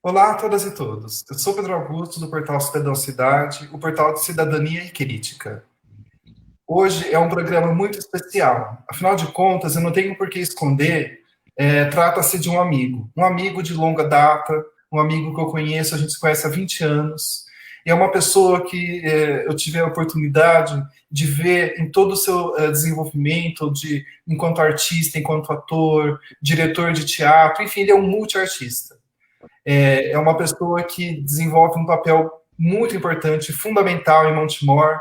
Olá a todas e todos. Eu sou Pedro Augusto, do portal Cidadão Cidade, o portal de cidadania e crítica. Hoje é um programa muito especial. Afinal de contas, eu não tenho por que esconder, trata-se de um amigo de longa data, um amigo que eu conheço, a gente se conhece há 20 anos, e é uma pessoa que eu tive a oportunidade de ver em todo o seu desenvolvimento, enquanto artista, enquanto ator, diretor de teatro, enfim, ele é um multiartista. É uma pessoa que desenvolve um papel muito importante, fundamental em Montemor,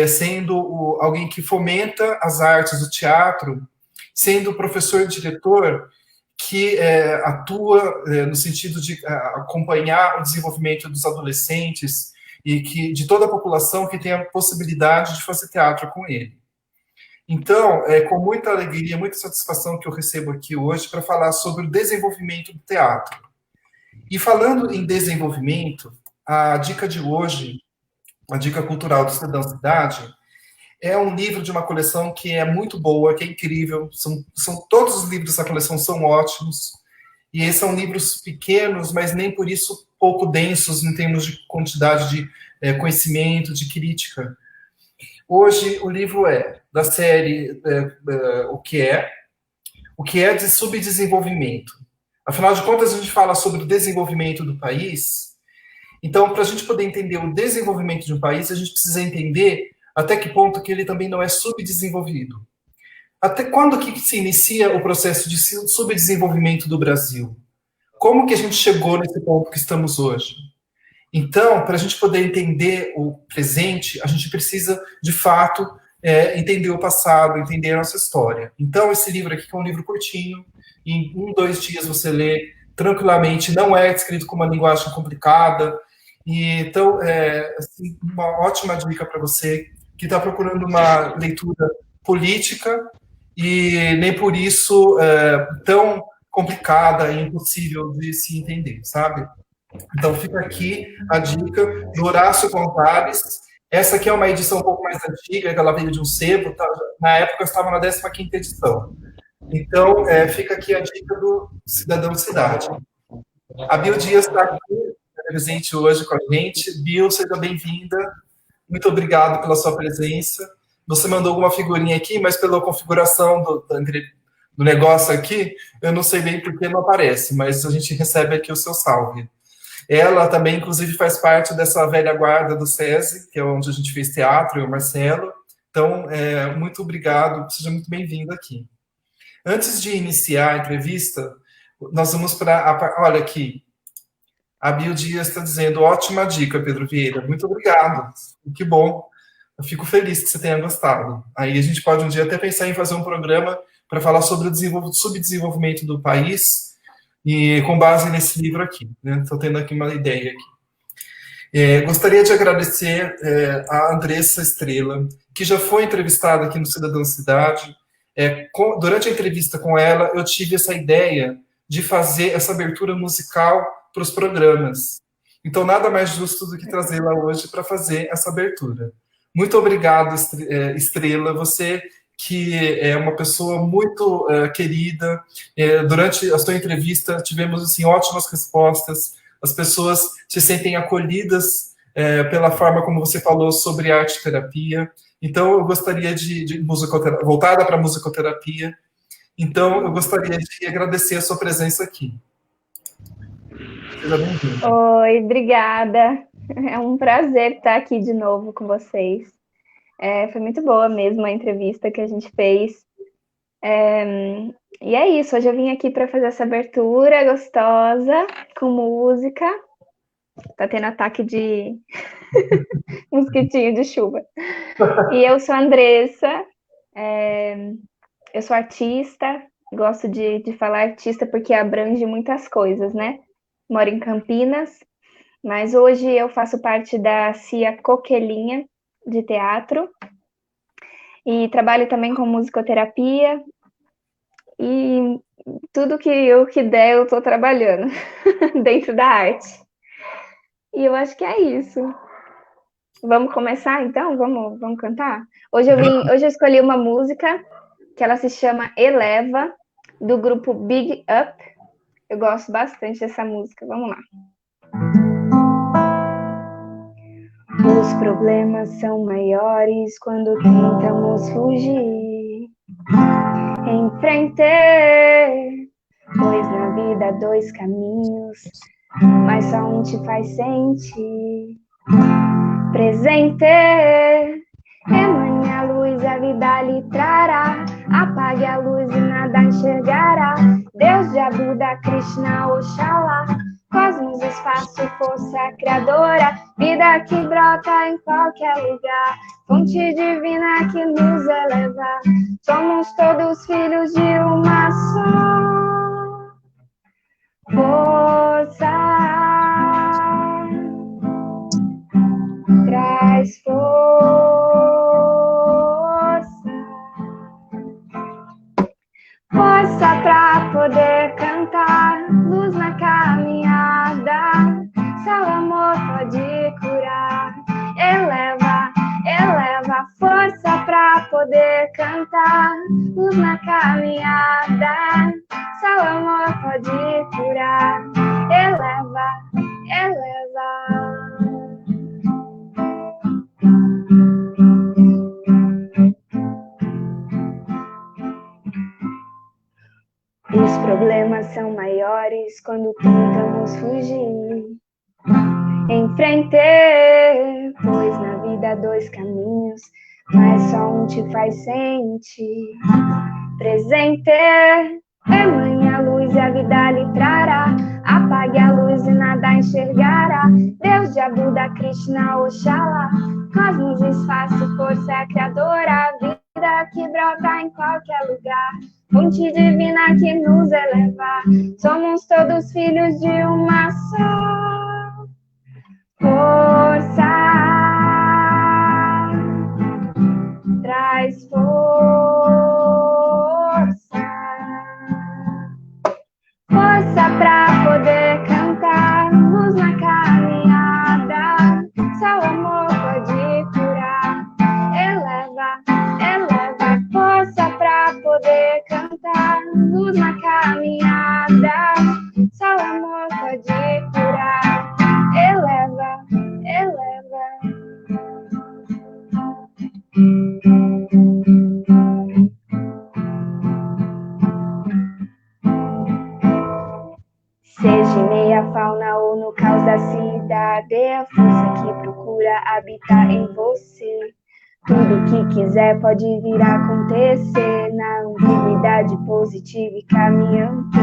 sendo alguém que fomenta as artes do teatro, sendo professor e diretor que atua no sentido de acompanhar o desenvolvimento dos adolescentes e que de toda a população que tem a possibilidade de fazer teatro com ele. Então, é com muita alegria, muita satisfação que eu recebo aqui hoje para falar sobre o desenvolvimento do teatro. E falando em desenvolvimento, a dica de hoje, a dica cultural do Cidadão Cidade, é um livro de uma coleção que é muito boa, que é incrível. Todos os livros dessa coleção são ótimos. E são livros pequenos, mas nem por isso pouco densos em termos de quantidade de conhecimento, de crítica. Hoje o livro é da série o que é de subdesenvolvimento. Afinal de contas, a gente fala sobre o desenvolvimento do país. Então, para a gente poder entender o desenvolvimento de um país, a gente precisa entender até que ponto que ele também não é subdesenvolvido. Até quando que se inicia o processo de subdesenvolvimento do Brasil? Como que a gente chegou nesse ponto que estamos hoje? Então, para a gente poder entender o presente, a gente precisa, de fato, entender o passado, entender a nossa história. Então, esse livro aqui, que é um livro curtinho, em 2 dias você lê tranquilamente, não é escrito com uma linguagem complicada. E, então, assim, uma ótima dica para você que está procurando uma leitura política e nem por isso tão complicada e impossível de se entender, sabe? Então fica aqui a dica do Horácio Contares. Essa aqui é uma edição um pouco mais antiga, que ela veio de um sebo, tá? Na época eu estava na 15ª edição. Então, fica aqui a dica do Cidadão Cidade. A Bill Dias está aqui, presente hoje com a gente. Bill, seja bem-vinda. Muito obrigado pela sua presença. Você mandou alguma figurinha aqui, mas pela configuração do negócio aqui, eu não sei bem por que não aparece, mas a gente recebe aqui o seu salve. Ela também, inclusive, faz parte dessa velha guarda do SESI, que é onde a gente fez teatro, eu e o Marcelo. Então, muito obrigado, seja muito bem-vindo aqui. Antes de iniciar a entrevista, nós vamos para... Olha aqui, a Bill Dias está dizendo, ótima dica, Pedro Vieira. Muito obrigado, que bom. Eu fico feliz que você tenha gostado. Aí a gente pode um dia até pensar em fazer um programa para falar sobre o subdesenvolvimento do país, e com base nesse livro aqui, né? Estou tendo aqui uma ideia aqui. Gostaria de agradecer a Andressa Estrela, que já foi entrevistada aqui no Cidadão Cidade. Durante a entrevista com ela, eu tive essa ideia de fazer essa abertura musical para os programas. Então, nada mais justo do que trazê-la hoje para fazer essa abertura. Muito obrigado, Estrela, você que é uma pessoa muito querida. Durante a sua entrevista, tivemos assim, ótimas respostas. As pessoas se sentem acolhidas pela forma como você falou sobre arte-terapia. Então, eu gostaria de voltada para a musicoterapia. Então, eu gostaria de agradecer a sua presença aqui. Seja bem-vinda. Oi, obrigada. É um prazer estar aqui de novo com vocês. Foi muito boa mesmo a entrevista que a gente fez. E é isso, hoje eu vim aqui para fazer essa abertura gostosa, com música. Tá tendo ataque de mosquitinho de chuva. E eu sou a Andressa, eu sou artista, gosto de falar artista porque abrange muitas coisas, né? Moro em Campinas, mas hoje eu faço parte da CIA Coquelinha de teatro e trabalho também com musicoterapia e tudo que der eu estou trabalhando dentro da arte. E eu acho que é isso. Vamos começar então? Vamos cantar? Hoje eu escolhi uma música que ela se chama Eleva, do grupo Big Up. Eu gosto bastante dessa música. Vamos lá. Os problemas são maiores quando tentamos fugir. Em frente, pois na vida há dois caminhos, mas só um te faz sentir presente. Emane a luz, a vida lhe trará. Apague a luz e nada enxergará. Deus, de Buda, Krishna, Oxalá. Cosmos, espaço, força criadora. Vida que brota em qualquer lugar. Fonte divina que nos eleva. Somos todos filhos de uma só força. Traz força pra poder cantar, luz na caminhada, só o amor pode curar. Eleva força pra poder cantar, luz na caminhada, só o amor pode curar. Eleva. Os problemas são maiores quando tentamos fugir. Em frente, pois na vida há dois caminhos, mas só um te faz sentir presente. Emane a luz e a vida lhe trará. Apague a luz e nada enxergará. Deus, de Buda, Krishna, Oxalá. Cosmos, espaço, força criadora. Vida que brota em qualquer lugar. Fonte divina que nos eleva. Somos todos filhos de uma só força. Traz força pra poder cantar, luz na caminhada, só o amor pode curar. Eleva força pra poder cantar, luz na caminhada, só o amor pode curar. Eleva. Seja em meia fauna ou no caos da cidade, a força que procura habitar em você. Tudo que quiser pode vir a acontecer na ambiguidade positiva e caminhante.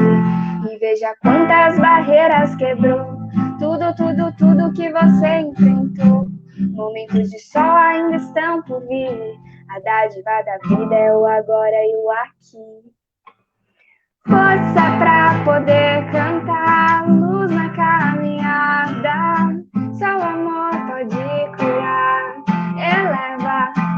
E veja quantas barreiras quebrou. Tudo que você enfrentou. Momentos de sol ainda estão por vir. A dádiva da vida é o agora e o aqui. Força pra poder cantar, luz na caminhada, só o amor pode curar.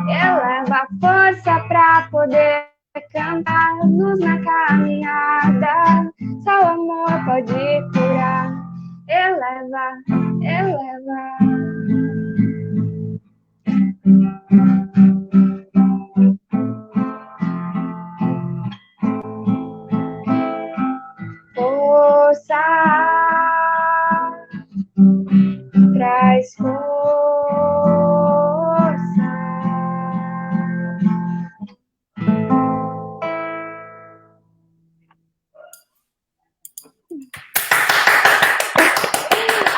Eleva força pra poder cantar, luz na caminhada, só o amor pode curar. Eleva. Força, traz força.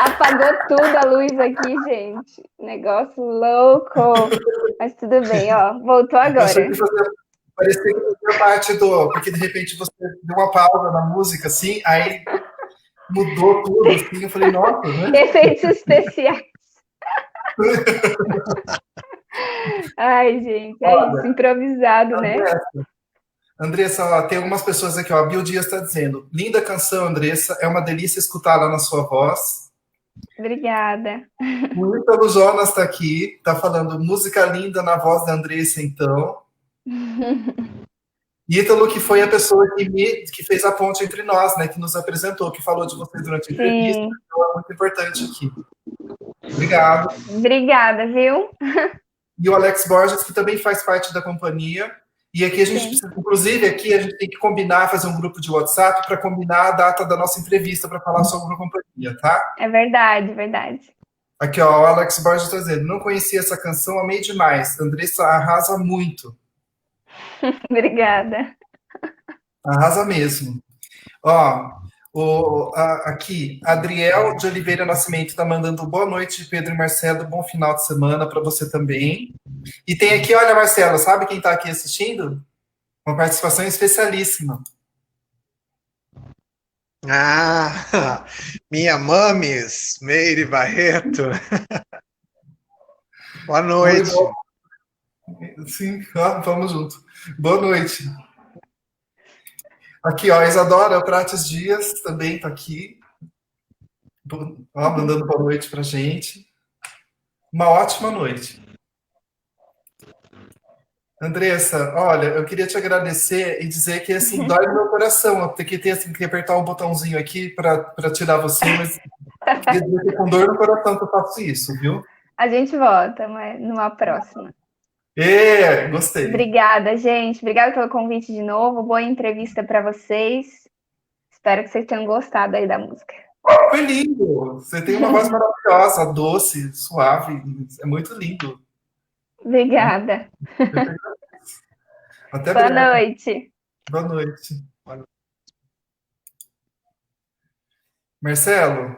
Apagou tudo a luz aqui, gente. Negócio louco. Mas tudo bem, ó. Voltou agora. Parecia que fazia parte do... Porque, de repente, você deu uma pausa na música, assim, aí mudou tudo, assim. Eu falei, nossa, né? Efeitos especiais. Ai, gente, é isso. Improvisado, Andressa, né? Andressa, ó, tem algumas pessoas aqui, ó. A Bill Dias está dizendo, linda canção, Andressa. É uma delícia escutá-la na sua voz. Obrigada. O Ítalo Jonas está aqui, está falando música linda na voz da Andressa, então. Ítalo, que foi a pessoa que fez a ponte entre nós, né? Que nos apresentou, que falou de você durante a entrevista. Sim. Então é muito importante aqui. Obrigado. Obrigada, viu? E o Alex Borges, que também faz parte da companhia. E aqui a gente Sim. precisa, inclusive, aqui a gente tem que combinar, fazer um grupo de WhatsApp para combinar a data da nossa entrevista para falar sobre a companhia, tá? É verdade, verdade. Aqui, ó, o Alex Borges está dizendo, não conhecia essa canção, amei demais. Andressa arrasa muito. Obrigada. Arrasa mesmo. Ó, aqui, Adriel de Oliveira Nascimento está mandando boa noite, Pedro e Marcelo, bom final de semana para você também. E tem aqui, olha, Marcelo, sabe quem está aqui assistindo? Uma participação especialíssima. Ah, minha mames, Meire Barreto. Boa noite. Oi, sim, ó, vamos junto. Boa noite. Aqui, ó, Isadora Prates Dias também está aqui. Ó, mandando boa noite pra gente. Uma ótima noite. Andressa, olha, eu queria te agradecer e dizer que assim dói no meu coração eu ter que apertar um botãozinho aqui para tirar você, mas queria dizer que com dor no coração que eu faço isso, viu? A gente volta, mas numa próxima. Gostei. Obrigada, gente. Obrigada pelo convite de novo. Boa entrevista para vocês. Espero que vocês tenham gostado aí da música. Foi lindo. Você tem uma voz maravilhosa, doce, suave. É muito lindo. Obrigada. Até Boa breve. noite. Boa noite. Marcelo,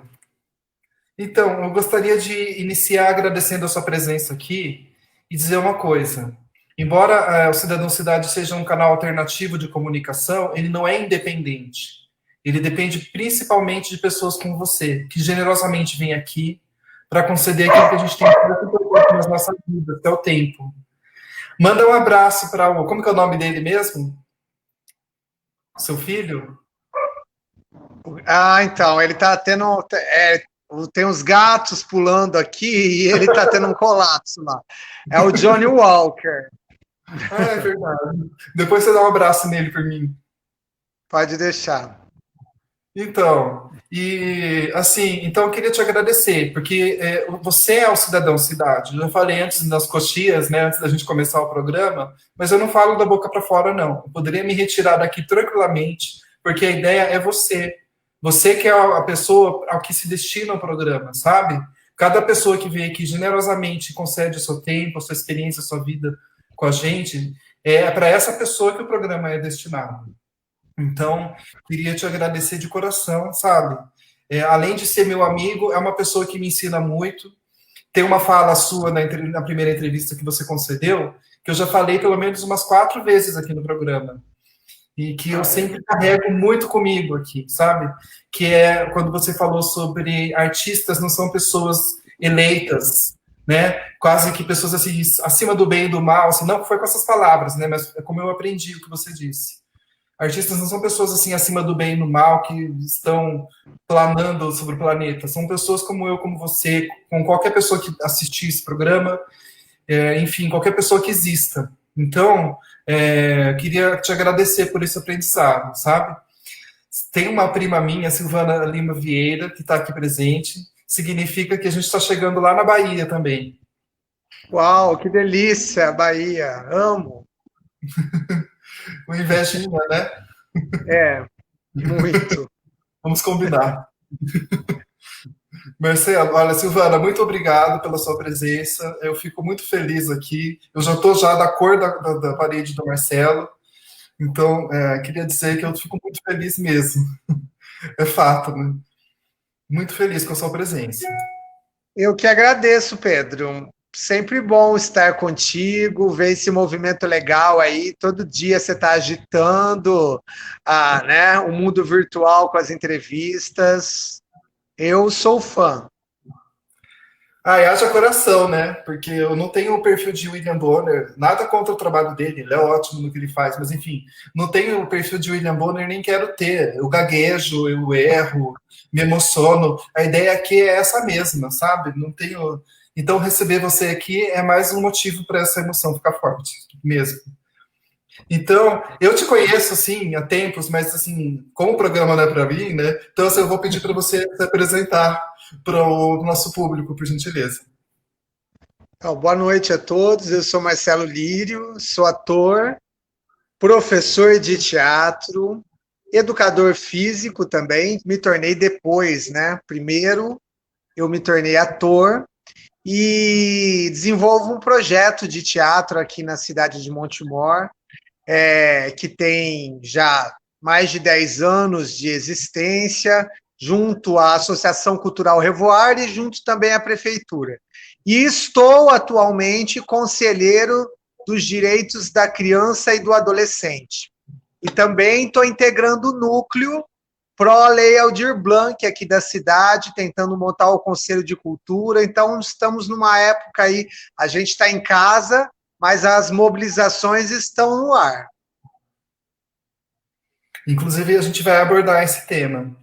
então, eu gostaria de iniciar agradecendo a sua presença aqui e dizer uma coisa. Embora o Cidadão Cidade seja um canal alternativo de comunicação, ele não é independente. Ele depende principalmente de pessoas como você, que generosamente vêm aqui para conceder aquilo que a gente tem muito importante nas nossas vidas, que é o tempo. Manda um abraço para o... Como que é o nome dele mesmo? Seu filho? Ah, então, ele tá tendo... tem uns gatos pulando aqui e ele tá tendo um colapso lá. É o Johnny Walker. Ah, é verdade. Depois você dá um abraço nele por mim. Pode deixar. Então, então eu queria te agradecer, porque você é o cidadão cidade. Eu já falei antes nas coxias, né, antes da gente começar o programa, mas eu não falo da boca para fora, não. Eu poderia me retirar daqui tranquilamente, porque a ideia é você. Você que é a pessoa ao que se destina o programa, sabe? Cada pessoa que vem aqui generosamente concede o seu tempo, a sua experiência, a sua vida com a gente, é para essa pessoa que o programa é destinado. Então, queria te agradecer de coração, sabe? Além de ser meu amigo, é uma pessoa que me ensina muito. Tem uma fala sua na primeira entrevista que você concedeu, que eu já falei pelo menos umas 4 vezes aqui no programa. E que eu sempre carrego muito comigo aqui, sabe? Que é quando você falou sobre artistas não são pessoas eleitas, né? Quase que pessoas assim, acima do bem e do mal, assim, não foi com essas palavras, né? Mas é como eu aprendi o que você disse. Artistas não são pessoas assim acima do bem e do mal que estão planando sobre o planeta. São pessoas como eu, como você, com qualquer pessoa que assistir esse programa, enfim, qualquer pessoa que exista. Então, queria te agradecer por esse aprendizado, sabe? Tem uma prima minha, Silvana Lima Vieira, que está aqui presente. Significa que a gente está chegando lá na Bahia também. Uau, que delícia, Bahia. Amo. O invejinha, né? Muito. Vamos combinar. Marcelo, olha, Silvana, muito obrigado pela sua presença. Eu fico muito feliz aqui. Eu já estou já da cor da parede do Marcelo. Então, queria dizer que eu fico muito feliz mesmo. É fato, né? Muito feliz com a sua presença. Eu que agradeço, Pedro. Sempre bom estar contigo, ver esse movimento legal aí. Todo dia você está agitando né, o mundo virtual com as entrevistas. Eu sou fã. E haja coração, né? Porque eu não tenho o perfil de William Bonner, nada contra o trabalho dele, ele é ótimo no que ele faz, mas enfim, não tenho o perfil de William Bonner, nem quero ter. Eu gaguejo, eu erro, me emociono. A ideia aqui é essa mesma, sabe? Não tenho. Então, receber você aqui é mais um motivo para essa emoção ficar forte, mesmo. Então, eu te conheço, assim, há tempos, mas, assim, como o programa não é para mim, né? Então, assim, eu vou pedir para você se apresentar para o nosso público, por gentileza. Então, boa noite a todos, eu sou Marcelo Lírio, sou ator, professor de teatro, educador físico também, me tornei depois, né? Primeiro eu me tornei ator e desenvolvo um projeto de teatro aqui na cidade de Montemor, que tem já mais de 10 anos de existência, junto à Associação Cultural Revoar e junto também à Prefeitura. E estou atualmente conselheiro dos direitos da criança e do adolescente. E também estou integrando o núcleo pró-Lei Aldir Blanc aqui da cidade, tentando montar o Conselho de Cultura. Então, estamos numa época aí, a gente está em casa, mas as mobilizações estão no ar. Inclusive, a gente vai abordar esse tema.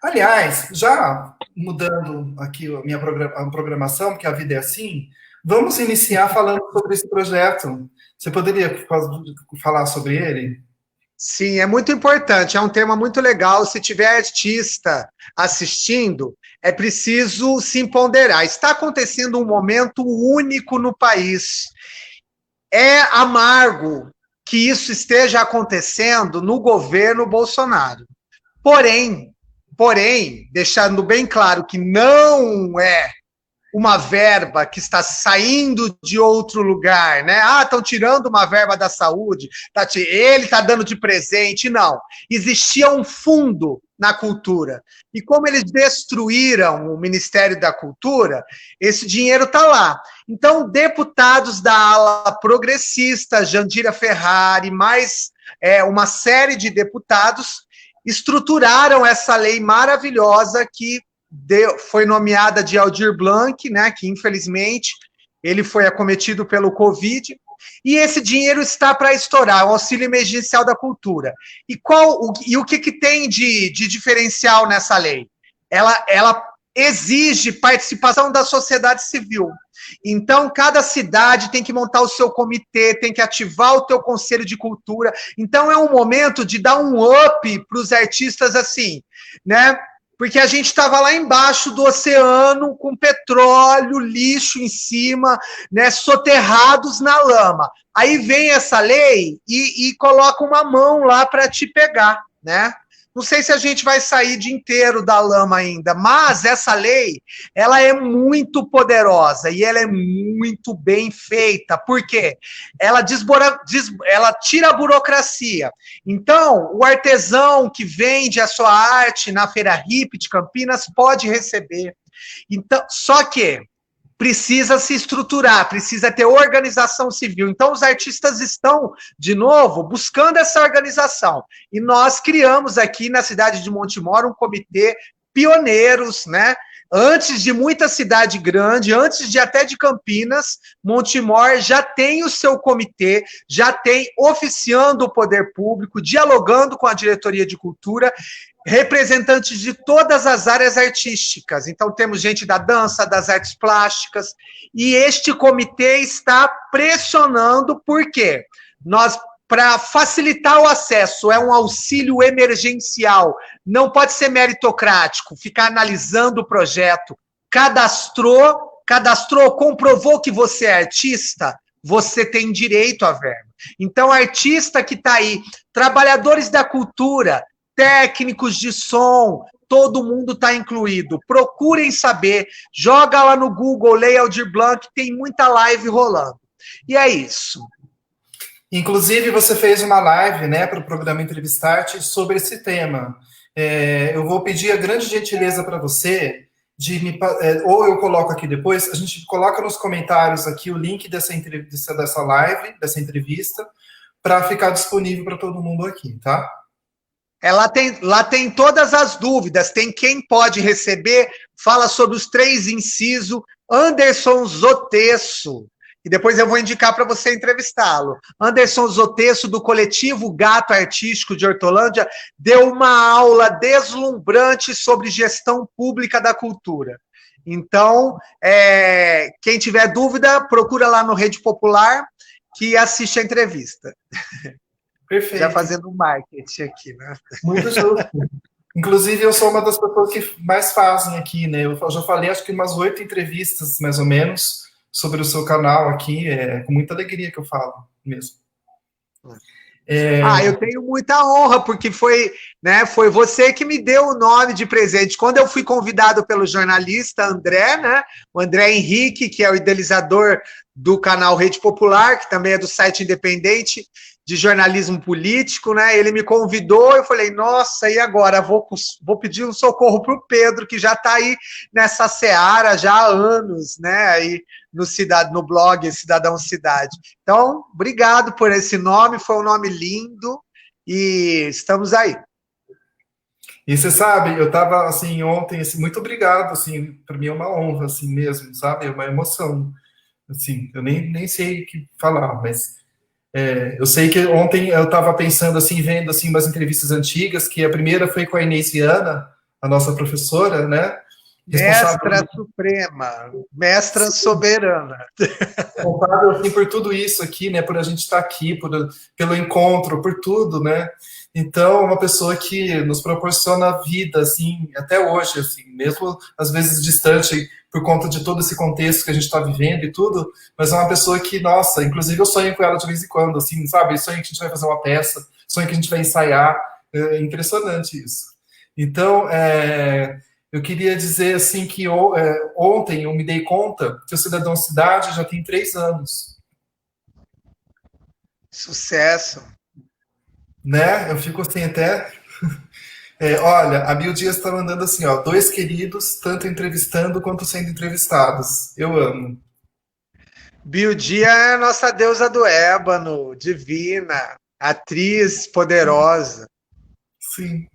Aliás, já mudando aqui a minha programação, porque a vida é assim, vamos iniciar falando sobre esse projeto. Você poderia falar sobre ele? Sim, é muito importante, é um tema muito legal. Se tiver artista assistindo, é preciso se empoderar. Está acontecendo um momento único no país. É amargo que isso esteja acontecendo no governo Bolsonaro. Porém, deixando bem claro que não é uma verba que está saindo de outro lugar, né? Ah, estão tirando uma verba da saúde, ele está dando de presente. Não. Existia um fundo na cultura. E como eles destruíram o Ministério da Cultura, esse dinheiro está lá. Então, deputados da ala progressista, Jandira Ferrari, mais uma série de deputados, estruturaram essa lei maravilhosa que foi nomeada de Aldir Blanc, né, que infelizmente ele foi acometido pelo Covid, e esse dinheiro está para estourar, o auxílio emergencial da cultura. E o que tem de diferencial nessa lei? Ela exige participação da sociedade civil. Então, cada cidade tem que montar o seu comitê, tem que ativar o teu conselho de cultura. Então, é um momento de dar um up para os artistas assim, né? Porque a gente estava lá embaixo do oceano, com petróleo, lixo em cima, né, soterrados na lama. Aí vem essa lei e coloca uma mão lá para te pegar, né? Não sei se a gente vai sair de inteiro da lama ainda, mas essa lei, ela é muito poderosa e ela é muito bem feita. Por quê? Ela tira a burocracia. Então, o artesão que vende a sua arte na Feira Hip de Campinas pode receber. Então, só que precisa se estruturar, precisa ter organização civil. Então, os artistas estão, de novo, buscando essa organização. E nós criamos aqui na cidade de Montemor um comitê pioneiros, né? Antes de muita cidade grande, antes de até de Campinas, Montemor já tem o seu comitê, já tem oficiando o poder público, dialogando com a diretoria de cultura, representantes de todas as áreas artísticas. Então, temos gente da dança, das artes plásticas, e este comitê está pressionando, por quê? Para facilitar o acesso, é um auxílio emergencial, não pode ser meritocrático, ficar analisando o projeto. Cadastrou, comprovou que você é artista, você tem direito à verba. Então, artista que está aí, trabalhadores da cultura, técnicos de som, todo mundo está incluído. Procurem saber, joga lá no Google, Lei Aldir Blanc, tem muita live rolando. E é isso. Inclusive, você fez uma live, né, para o programa Entrevistarte sobre esse tema. Eu vou pedir a grande gentileza para você, ou eu coloco aqui depois, a gente coloca nos comentários aqui o link dessa live, dessa entrevista, para ficar disponível para todo mundo aqui, tá? Lá tem todas as dúvidas, tem quem pode receber, fala sobre os 3 incisos, Anderson Zotesso, e depois eu vou indicar para você entrevistá-lo. Anderson Zotesso, do coletivo Gato Artístico de Hortolândia, deu uma aula deslumbrante sobre gestão pública da cultura. Então, quem tiver dúvida, procura lá no Rede Popular, que assiste a entrevista. Perfeito. Já fazendo marketing aqui, né? Muito justo. Inclusive, eu sou uma das pessoas que mais fazem aqui, né? Eu já falei, acho que umas 8 entrevistas, mais ou menos, sobre o seu canal aqui. É com muita alegria que eu falo mesmo. Eu tenho muita honra, porque foi, né, foi você que me deu o nome de presente. Quando eu fui convidado pelo jornalista André, né, o André Henrique, que é o idealizador do canal Rede Popular, que também é do site independente de jornalismo político, né? Ele me convidou, eu falei, nossa, e agora? Vou pedir um socorro para o Pedro, que já está aí nessa seara já há anos, né? Aí no blog Cidadão Cidade. Então, obrigado por esse nome, foi um nome lindo e estamos aí. E você sabe, eu estava assim ontem, assim, muito obrigado, assim, para mim é uma honra, assim mesmo, sabe? É uma emoção, assim, eu nem sei o que falar, mas eu sei que ontem eu estava pensando assim, vendo assim umas entrevistas antigas, que a primeira foi com a Inês Viana, a nossa professora, né? Mestra suprema, mestra soberana. Responsável assim, por tudo isso aqui, né? Por a gente estar aqui, pelo encontro, por tudo, né? Então, uma pessoa que nos proporciona vida, assim, até hoje, assim, mesmo às vezes distante por conta de todo esse contexto que a gente está vivendo e tudo, mas é uma pessoa que, nossa, inclusive eu sonho com ela de vez em quando, assim, sabe? Sonho que a gente vai fazer uma peça, sonho que a gente vai ensaiar, é impressionante isso. Então, eu queria dizer, assim, que ontem eu me dei conta que o Cidadão Cidade já tem 3 anos. Sucesso. Né? Eu fico assim até... olha, a Bill Dias está mandando assim, ó, 2 queridos, tanto entrevistando quanto sendo entrevistados. Eu amo. Bill Dias é a nossa deusa do ébano, divina, atriz poderosa. Sim.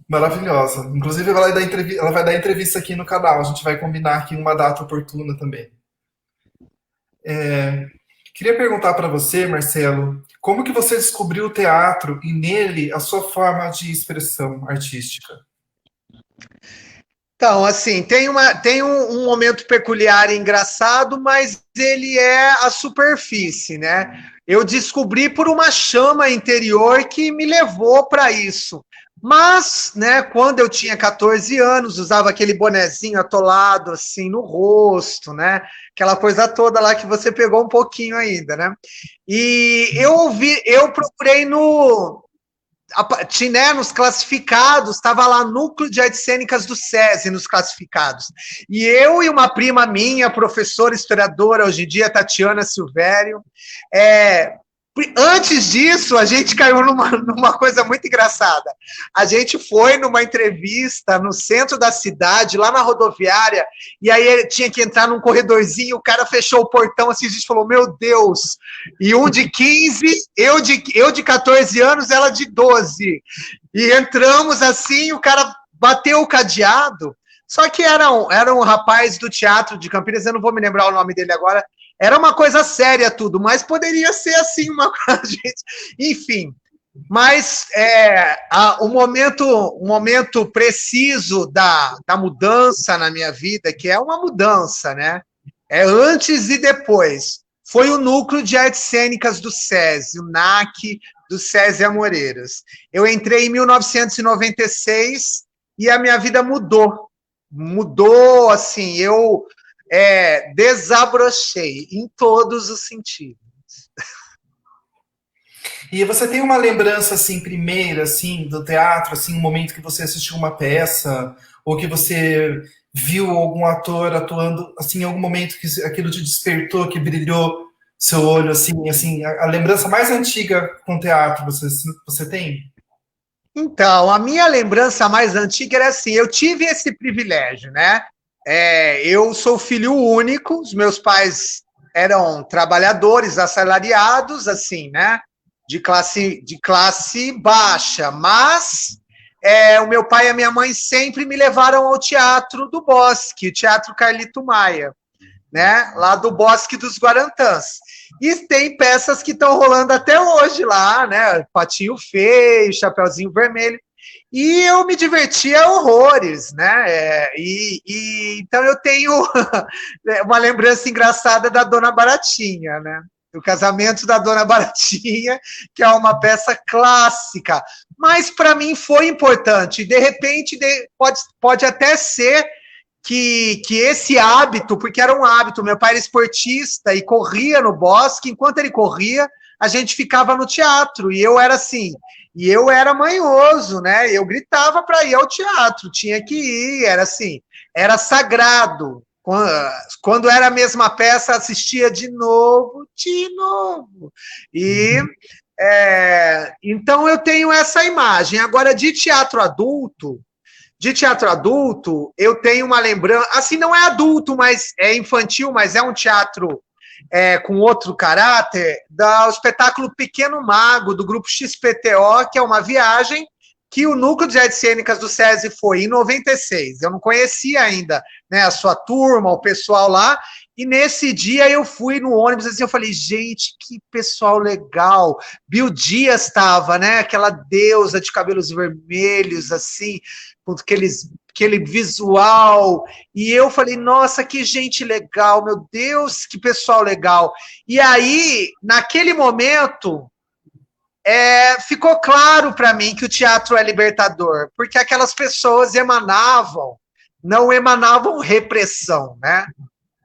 Maravilhosa. Inclusive, ela vai dar entrevista aqui no canal. A gente vai combinar aqui uma data oportuna também. Queria perguntar para você, Marcelo, como que você descobriu o teatro e nele a sua forma de expressão artística? Então, assim, tem um momento peculiar e engraçado, mas ele é a superfície, né? Eu descobri por uma chama interior que me levou para isso. Mas, né, quando eu tinha 14 anos, usava aquele bonezinho atolado assim no rosto, né? Aquela coisa toda lá que você pegou um pouquinho ainda, né? E eu procurei nos classificados, estava lá Núcleo de Artes Cênicas do SESI, nos classificados. E eu e uma prima minha, professora, historiadora, hoje em dia, Tatiana Silvério, antes disso, a gente caiu numa coisa muito engraçada. A gente foi numa entrevista no centro da cidade, lá na rodoviária, e aí tinha que entrar num corredorzinho, o cara fechou o portão assim, a gente falou, meu Deus, e um de 15, eu de 14 anos, ela de 12. E entramos assim, o cara bateu o cadeado, só que era um rapaz do teatro de Campinas, eu não vou me lembrar o nome dele agora. Era uma coisa séria tudo, mas poderia ser assim uma coisa, gente. Enfim, mas o momento preciso da mudança na minha vida, que é uma mudança, né? É antes e depois. Foi o Núcleo de Artes Cênicas do SESI, o NAC do SESI Amoreiras. Eu entrei em 1996 e a minha vida mudou. Mudou, assim, eu desabrochei em todos os sentidos. E você tem uma lembrança, assim, primeira, assim, do teatro, assim, um momento que você assistiu uma peça, ou que você viu algum ator atuando, assim, em algum momento que aquilo te despertou, que brilhou seu olho, assim, a lembrança mais antiga com teatro, você tem? Então, a minha lembrança mais antiga era assim, eu tive esse privilégio, né? Eu sou filho único, os meus pais eram trabalhadores assalariados, assim, né? De classe baixa, mas o meu pai e a minha mãe sempre me levaram ao Teatro do Bosque, o Teatro Carlito Maia, né? Lá do Bosque dos Guarantãs. E tem peças que estão rolando até hoje lá, né? Patinho Feio, Chapeuzinho Vermelho. E eu me divertia horrores, né? Então eu tenho uma lembrança engraçada da Dona Baratinha, né? O Casamento da Dona Baratinha, que é uma peça clássica. Mas para mim foi importante. De repente, pode até ser que esse hábito, porque era um hábito, meu pai era esportista e corria no bosque, enquanto ele corria, a gente ficava no teatro, e eu era assim, e eu era manhoso, né? Eu gritava para ir ao teatro, tinha que ir, era assim, era sagrado. Quando era a mesma peça, assistia de novo, de novo. E então eu tenho essa imagem. Agora, de teatro adulto, eu tenho uma lembrança, assim, não é adulto, mas é infantil, mas é um teatro com outro caráter, do espetáculo Pequeno Mago, do grupo XPTO, que é uma viagem que o Núcleo de Artes Cênicas do SESI foi em 96. Eu não conhecia ainda, né, a sua turma, o pessoal lá, e nesse dia eu fui no ônibus, assim, eu falei, gente, que pessoal legal. Bill Dias estava, né, aquela deusa de cabelos vermelhos, assim, com aquele visual, e eu falei, nossa, que gente legal, meu Deus, que pessoal legal. E aí, naquele momento, ficou claro para mim que o teatro é libertador, porque aquelas pessoas não emanavam repressão, né?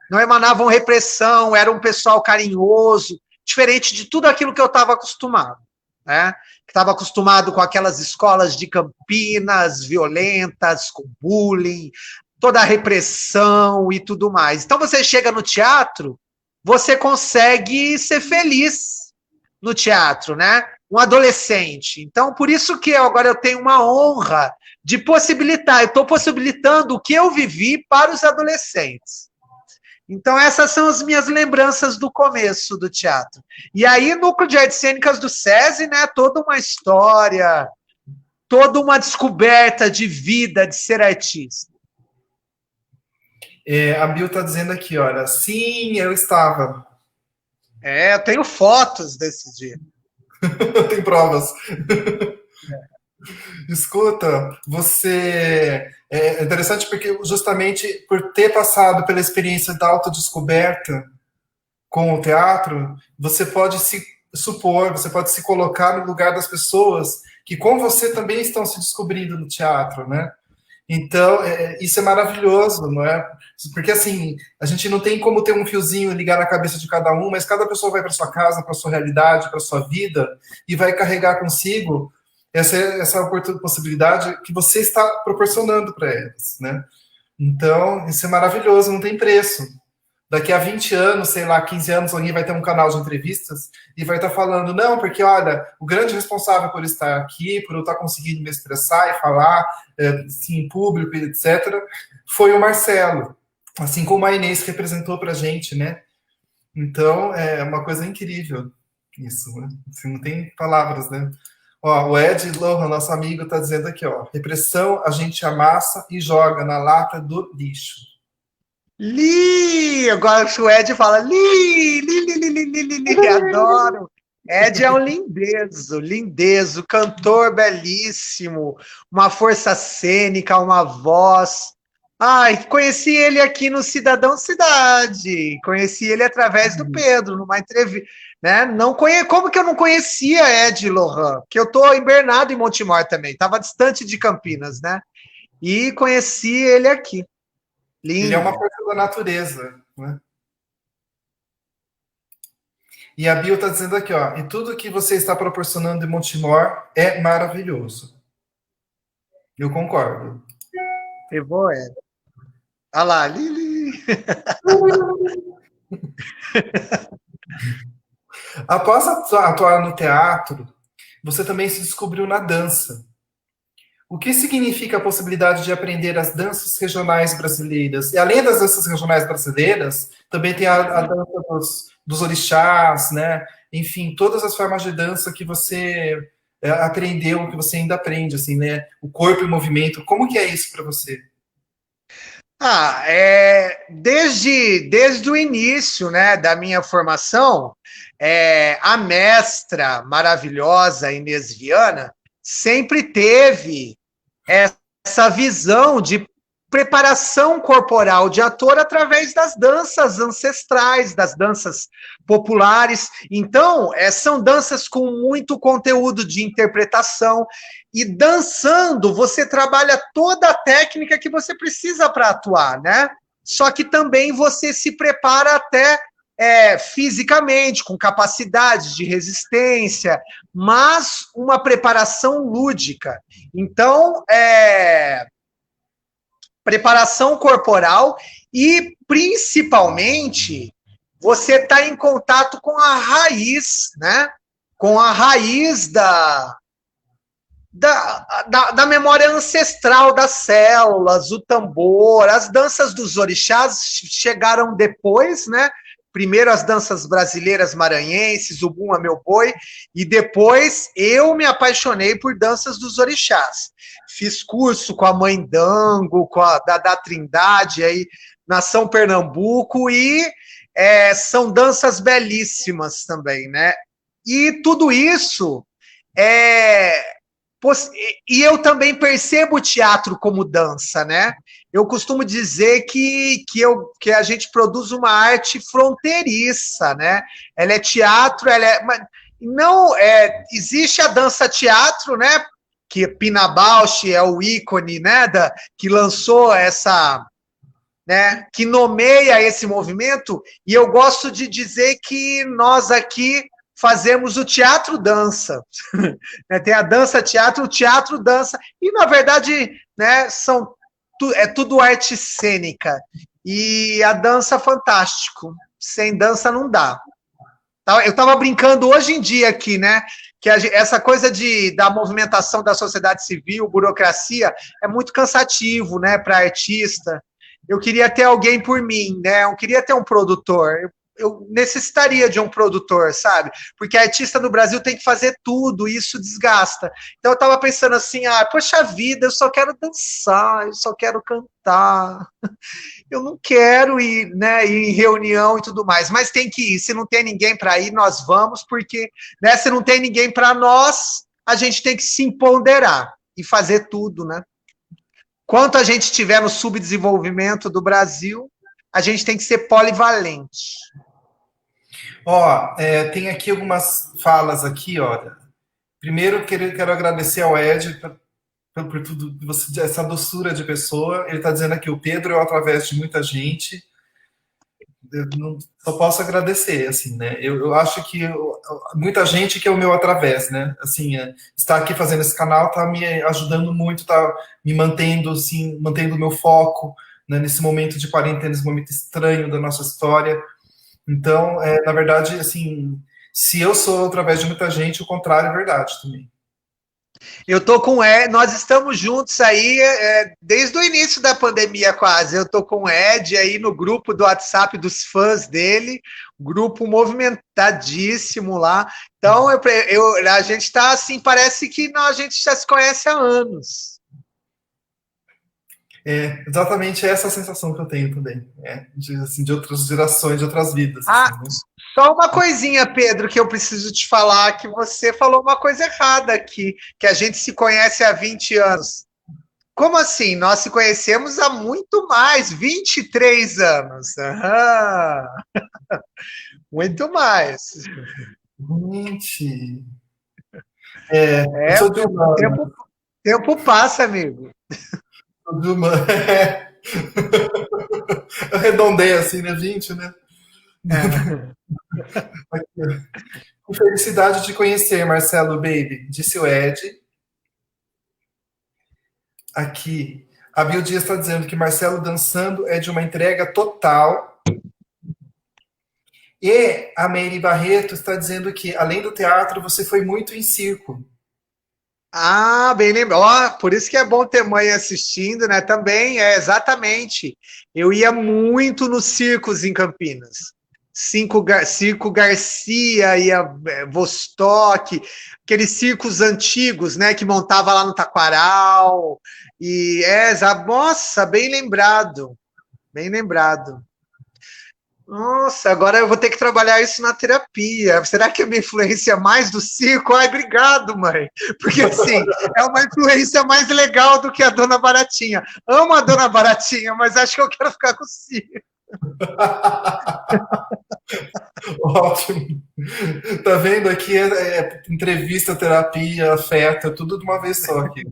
Não emanavam repressão, era um pessoal carinhoso, diferente de tudo aquilo que eu estava acostumado, né? Estava acostumado com aquelas escolas de Campinas violentas, com bullying, toda a repressão e tudo mais. Então você chega no teatro, você consegue ser feliz no teatro, né? Um adolescente. Então, por isso que agora eu tenho uma honra de possibilitar, eu estou possibilitando o que eu vivi para os adolescentes. Então, essas são as minhas lembranças do começo do teatro. E aí, Núcleo de Artes Cênicas do SESI, né, toda uma história, toda uma descoberta de vida, de ser artista. A Bill está dizendo aqui, olha, sim, eu estava. Eu tenho fotos desse dia. Tem provas. Escuta, você... É interessante porque justamente por ter passado pela experiência da autodescoberta com o teatro, você pode se supor, você pode se colocar no lugar das pessoas que com você também estão se descobrindo no teatro, né? Então, isso é maravilhoso, não é? Porque, assim, a gente não tem como ter um fiozinho e ligar na cabeça de cada um, mas cada pessoa vai para sua casa, para sua realidade, para sua vida, e vai carregar consigo essa possibilidade que você está proporcionando para elas, né? Então, isso é maravilhoso, não tem preço. Daqui a 20 anos, sei lá, 15 anos, alguém vai ter um canal de entrevistas e vai estar falando, não, porque, olha, o grande responsável por estar aqui, por eu estar conseguindo me expressar e falar assim, em público, etc., foi o Marcelo, assim como a Inês representou para a gente, né? Então, é uma coisa incrível isso, né? Assim, não tem palavras, né? Ó, o Ed Lohan, nosso amigo, está dizendo aqui, ó, repressão a gente amassa e joga na lata do lixo. Agora o Ed fala, adoro. Ed é um lindezo, cantor belíssimo, uma força cênica, uma voz. Ai, conheci ele aqui no Cidadão Cidade, conheci ele através do Pedro, numa entrevista, né? Como que eu não conhecia Ed Lohan? Porque eu tô hibernado em Montemor também, estava distante de Campinas, né? E conheci ele aqui. Lindo. Ele é uma força da natureza, né? E a Bio está dizendo aqui, ó, e tudo que você está proporcionando em Montemor é maravilhoso. Eu concordo. Eu vou, Olha lá, Lili. Após atuar no teatro, você também se descobriu na dança. O que significa a possibilidade de aprender as danças regionais brasileiras? E além das danças regionais brasileiras, também tem a dança dos orixás, né? Enfim, todas as formas de dança que você aprendeu, que você ainda aprende, assim, né? O corpo em movimento. Como que é isso para você? Desde o início, né, da minha formação, a mestra maravilhosa Inês Viana sempre teve essa visão de preparação corporal de ator através das danças ancestrais, das danças populares. Então, são danças com muito conteúdo de interpretação, e dançando você trabalha toda a técnica que você precisa para atuar, né? Só que também você se prepara até fisicamente, com capacidade de resistência, mas uma preparação lúdica. Então, preparação corporal e, principalmente, você está em contato com a raiz, né? Com a raiz da memória ancestral das células, o tambor. As danças dos orixás chegaram depois, né? Primeiro as danças brasileiras maranhenses, o Bumba Meu Boi, e depois eu me apaixonei por danças dos orixás. Fiz curso com a Mãe Dango, com a da Trindade, aí, na São Pernambuco, e são danças belíssimas também, né? E tudo isso e eu também percebo o teatro como dança, né? Eu costumo dizer que a gente produz uma arte fronteiriça, né? Ela é teatro, existe a dança-teatro, né? Que Pina Bausch é o ícone, né? Que lançou essa, né? Que nomeia esse movimento, e eu gosto de dizer que nós aqui fazemos o teatro-dança. Tem a dança-teatro, o teatro-dança, e, na verdade, né, é tudo arte cênica. E a dança, fantástico. Sem dança não dá. Eu estava brincando hoje em dia aqui, né, que essa coisa da movimentação da sociedade civil, burocracia, é muito cansativo, né, para artista. Eu queria ter alguém por mim, né, eu queria ter um produtor. Eu necessitaria de um produtor, sabe? Porque artista no Brasil tem que fazer tudo, e isso desgasta. Então eu estava pensando assim, poxa vida, eu só quero dançar, eu só quero cantar, eu não quero ir, né, ir em reunião e tudo mais, mas tem que ir. Se não tem ninguém para ir, nós vamos, porque, né, se não tem ninguém para nós, a gente tem que se empoderar e fazer tudo, né? Quanto a gente tiver no subdesenvolvimento do Brasil, a gente tem que ser polivalente. Ó, tem aqui algumas falas aqui, ó. Primeiro, quero agradecer ao Ed por tudo, essa doçura de pessoa. Ele está dizendo aqui, o Pedro é através de muita gente. Eu só posso agradecer, assim, né? Eu acho que muita gente que é o meu através, né? Assim, estar aqui fazendo esse canal está me ajudando muito, está me mantendo, assim, mantendo o meu foco, né, nesse momento de quarentena, nesse momento estranho da nossa história. Então, na verdade, assim, se eu sou através de muita gente, o contrário é verdade também. Eu tô com o Ed, nós estamos juntos aí desde o início da pandemia quase. Eu tô com o Ed aí no grupo do WhatsApp dos fãs dele, grupo movimentadíssimo lá. Então, a gente tá assim, parece que a gente já se conhece há anos. É exatamente essa sensação que eu tenho também, de outras gerações, de outras vidas. Assim, né? Só uma coisinha, Pedro, que eu preciso te falar, que você falou uma coisa errada aqui, que a gente se conhece há 20 anos. Como assim? Nós se conhecemos há muito mais, 23 anos. Muito mais. Gente. O tempo passa, amigo. Eu arredondei assim, né? 20, né? Com felicidade de conhecer, Marcelo Baby, disse o Ed. Aqui, a Bill Dias está dizendo que Marcelo dançando é de uma entrega total. E a Meire Barreto está dizendo que, além do teatro, você foi muito em circo. Bem lembrado. Por isso que é bom ter mãe assistindo, né? Também, exatamente. Eu ia muito nos circos em Campinas. Circo Garcia, ia Vostok, aqueles circos antigos, né? Que montava lá no Taquaral. E nossa, bem lembrado. Bem lembrado. Nossa, agora eu vou ter que trabalhar isso na terapia. Será que a minha influência é mais do circo? Ai, obrigado, mãe. Porque, assim, é uma influência mais legal do que a Dona Baratinha. Amo a Dona Baratinha, mas acho que eu quero ficar com o circo. Ótimo. Tá vendo aqui? Entrevista, terapia, afeto, tudo de uma vez só aqui.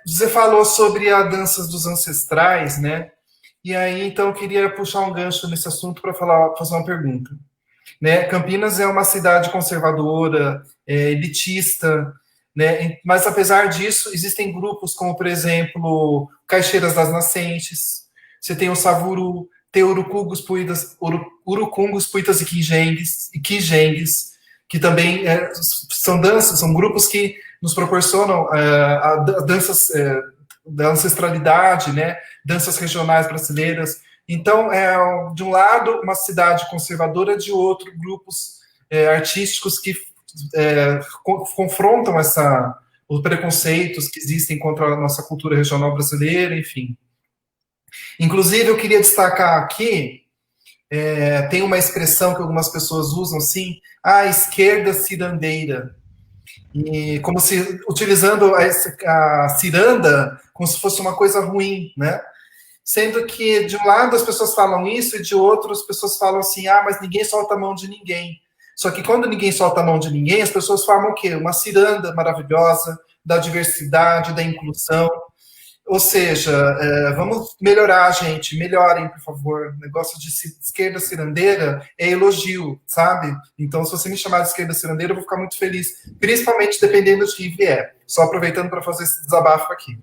Você falou sobre as danças dos ancestrais, né? E aí, então, eu queria puxar um gancho nesse assunto para fazer uma pergunta. Né? Campinas é uma cidade conservadora, elitista, né? Mas apesar disso, existem grupos como, por exemplo, Caixeiras das Nascentes, você tem o Savuru, tem Urucungos, Puitas e Quijengues, que também são danças, são grupos que nos proporcionam danças da ancestralidade, né? Danças regionais brasileiras. Então, de um lado, uma cidade conservadora, de outro, grupos artísticos que confrontam os preconceitos que existem contra a nossa cultura regional brasileira, enfim. Inclusive, eu queria destacar aqui, tem uma expressão que algumas pessoas usam, assim, a esquerda cirandeira, e como se utilizando a ciranda como se fosse uma coisa ruim, né? Sendo que, de um lado, as pessoas falam isso, e de outro, as pessoas falam assim, mas ninguém solta a mão de ninguém. Só que quando ninguém solta a mão de ninguém, as pessoas formam o quê? Uma ciranda maravilhosa da diversidade, da inclusão. Ou seja, vamos melhorar, gente. Melhorem, por favor. O negócio de esquerda cirandeira é elogio, sabe? Então, se você me chamar de esquerda cirandeira, eu vou ficar muito feliz. Principalmente dependendo de quem vier. Só aproveitando para fazer esse desabafo aqui.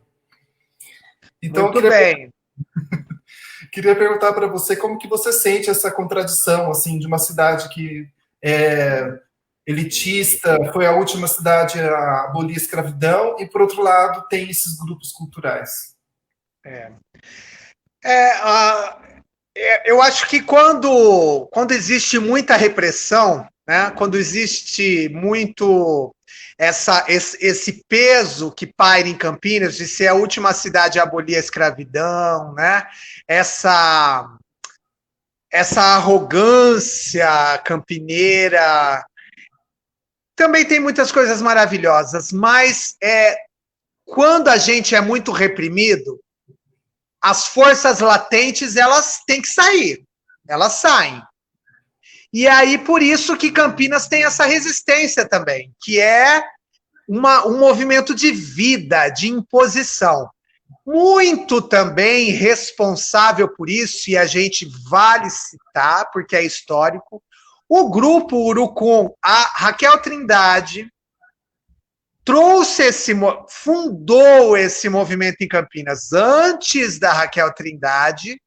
Então, muito bem. Queria perguntar para você como que você sente essa contradição, assim, de uma cidade que é elitista, foi a última cidade a abolir a escravidão, e, por outro lado, tem esses grupos culturais. Eu acho que quando existe muita repressão, né, quando existe muito esse peso que paira em Campinas de ser a última cidade a abolir a escravidão, né, essa arrogância campineira, também tem muitas coisas maravilhosas, mas quando a gente é muito reprimido, as forças latentes, elas têm que sair. Elas saem. E aí, por isso que Campinas tem essa resistência também, que é um movimento de vida, de imposição. Muito também responsável por isso, e a gente vale citar, porque é histórico, o grupo Urucum, a Raquel Trindade, fundou esse movimento em Campinas. Antes da Raquel Trindade,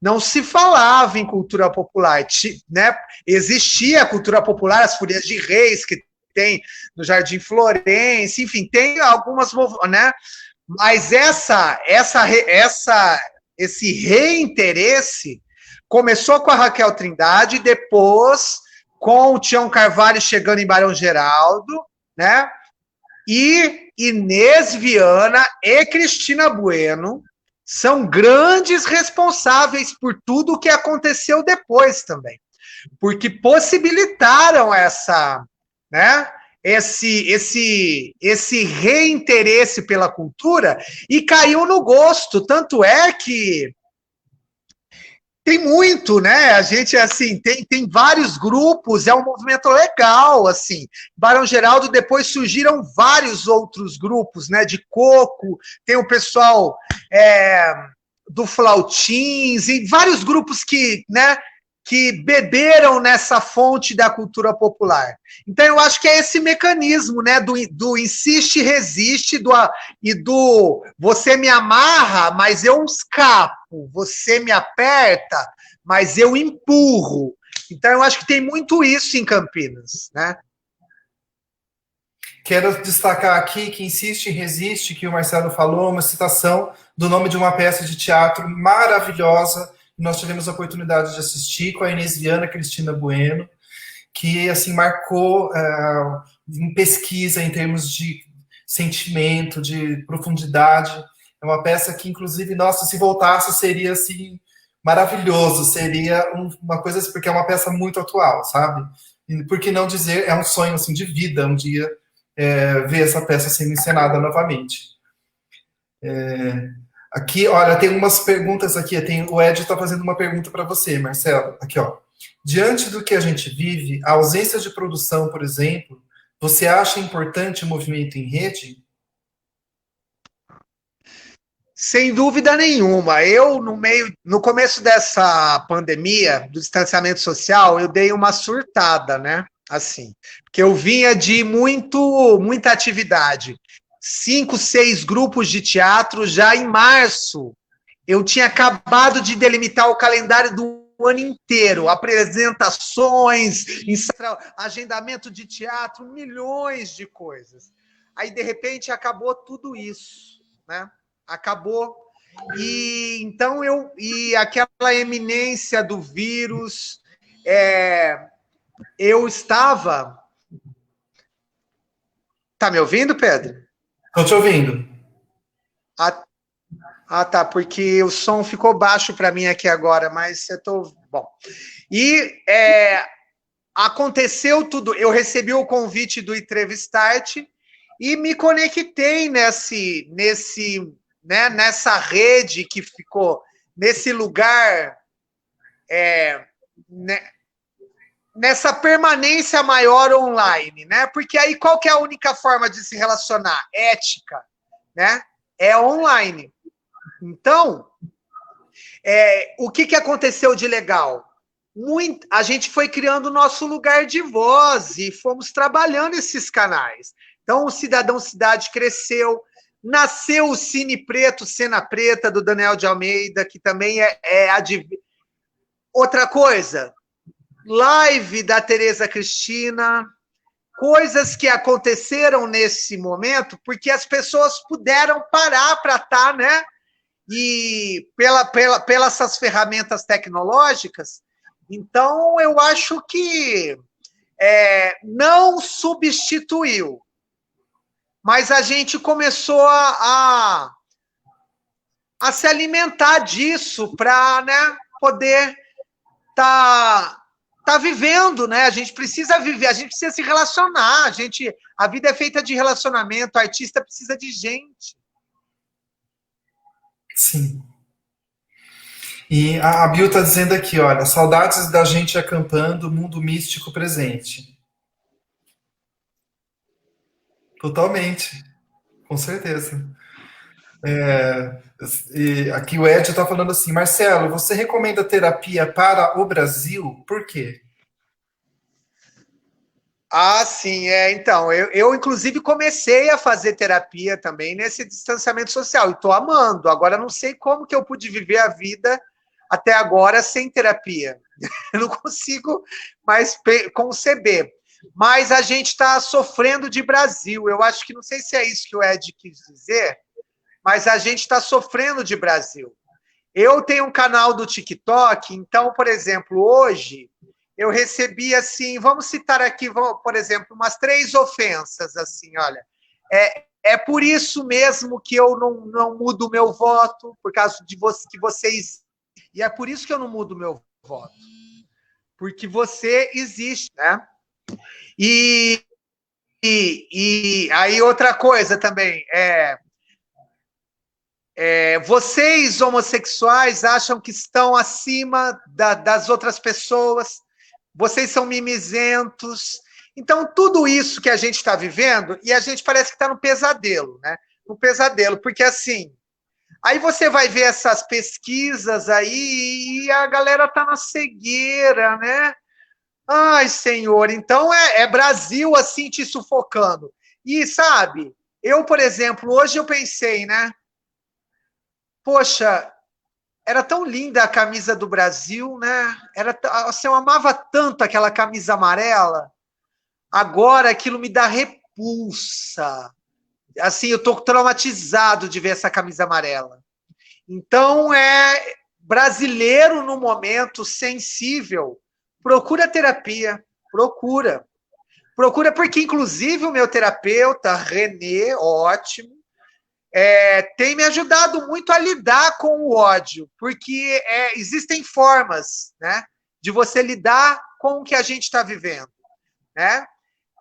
não se falava em cultura popular, né? Existia a cultura popular, as Folias de Reis, que tem no Jardim Florence, enfim, tem algumas, né? Mas esse reinteresse começou com a Raquel Trindade, depois com o Tião Carvalho chegando em Barão Geraldo, né? E Inês Viana e Cristina Bueno são grandes responsáveis por tudo o que aconteceu depois também, porque possibilitaram esse reinteresse pela cultura e caiu no gosto, tanto é que tem muito, né? A gente, assim, tem vários grupos, é um movimento legal, assim. Barão Geraldo, depois surgiram vários outros grupos, né? De coco, tem o pessoal do Flautins, e vários grupos que beberam nessa fonte da cultura popular. Então, eu acho que é esse mecanismo, né? Do insiste e resiste, do você me amarra, mas eu escapo, você me aperta, mas eu empurro. Então, eu acho que tem muito isso em Campinas, né? Quero destacar aqui que Insiste e Resiste, que o Marcelo falou, uma citação do nome de uma peça de teatro maravilhosa. Nós tivemos a oportunidade de assistir com a Inês Viana, Cristina Bueno, que assim marcou em pesquisa, em termos de sentimento, de profundidade. É uma peça que, inclusive, nossa, se voltasse, seria assim maravilhoso, seria uma coisa assim, porque é uma peça muito atual, sabe? E por que não dizer, é um sonho assim de vida, um dia ver essa peça sendo encenada novamente. Aqui, olha, tem umas perguntas aqui. O Ed está fazendo uma pergunta para você, Marcelo. Aqui, ó. Diante do que a gente vive, a ausência de produção, por exemplo, você acha importante o movimento em rede? Sem dúvida nenhuma. Eu, no começo dessa pandemia, do distanciamento social, eu dei uma surtada, né? Assim, porque eu vinha de muita atividade. 5, 6 grupos de teatro. Já em março, eu tinha acabado de delimitar o calendário do ano inteiro. Apresentações, agendamento de teatro, milhões de coisas. Aí, de repente, acabou tudo isso, né? Acabou. E então e aquela eminência do vírus, eu estava. Tá me ouvindo, Pedro? Estou te ouvindo. Tá, porque o som ficou baixo para mim aqui agora, mas eu tô bom. E aconteceu tudo. Eu recebi o convite do Entrevistart e me conectei nessa rede que ficou nesse lugar, nessa permanência maior online, né? Porque aí qual que é a única forma de se relacionar? Ética, né? É online. Então, o que aconteceu de legal? A gente foi criando o nosso lugar de voz e fomos trabalhando esses canais. Então, o Cidadão Cidade cresceu, nasceu o Cine Preto, Cena Preta, do Daniel de Almeida, que também outra coisa, live da Tereza Cristina, coisas que aconteceram nesse momento, porque as pessoas puderam parar para estar, né? E pelas essas ferramentas tecnológicas. Então, eu acho que não substituiu, mas a gente começou a se alimentar disso para, né, poder tá vivendo, né? A gente precisa viver, a gente precisa se relacionar, a vida é feita de relacionamento, o artista precisa de gente. Sim. E a Bill está dizendo aqui, olha, saudades da gente acampando, mundo místico presente. Totalmente, com certeza. E aqui o Ed está falando assim, Marcelo, você recomenda terapia para o Brasil? Por quê? Sim, então, eu inclusive comecei a fazer terapia também nesse distanciamento social, e estou amando. Agora, não sei como que eu pude viver a vida até agora sem terapia. Eu não consigo mais conceber. Mas a gente está sofrendo de Brasil. Eu acho que, não sei se é isso que o Ed quis dizer, mas a gente está sofrendo de Brasil. Eu tenho um canal do TikTok, então, por exemplo, hoje eu recebi, assim, vamos citar aqui, por exemplo, umas 3 ofensas, assim, olha, é por isso mesmo que eu não mudo o meu voto, por causa de que vocês... E é por isso que eu não mudo o meu voto, porque você existe, né? E aí outra coisa também, vocês homossexuais acham que estão acima das outras pessoas, vocês são mimizentos. Então, tudo isso que a gente está vivendo, e a gente parece que está no pesadelo, né? No pesadelo, porque assim, aí você vai ver essas pesquisas aí e a galera está na cegueira, né? Ai, Senhor, então é Brasil assim te sufocando. E sabe, eu, por exemplo, hoje eu pensei, né? Poxa, era tão linda a camisa do Brasil, né? Assim, eu amava tanto aquela camisa amarela. Agora aquilo me dá repulsa. Assim, eu tô traumatizado de ver essa camisa amarela. Então, brasileiro no momento sensível, procura terapia, procura. Procura porque, inclusive, o meu terapeuta, Renê, ótimo, tem me ajudado muito a lidar com o ódio, porque existem formas, né, de você lidar com o que a gente está vivendo, né?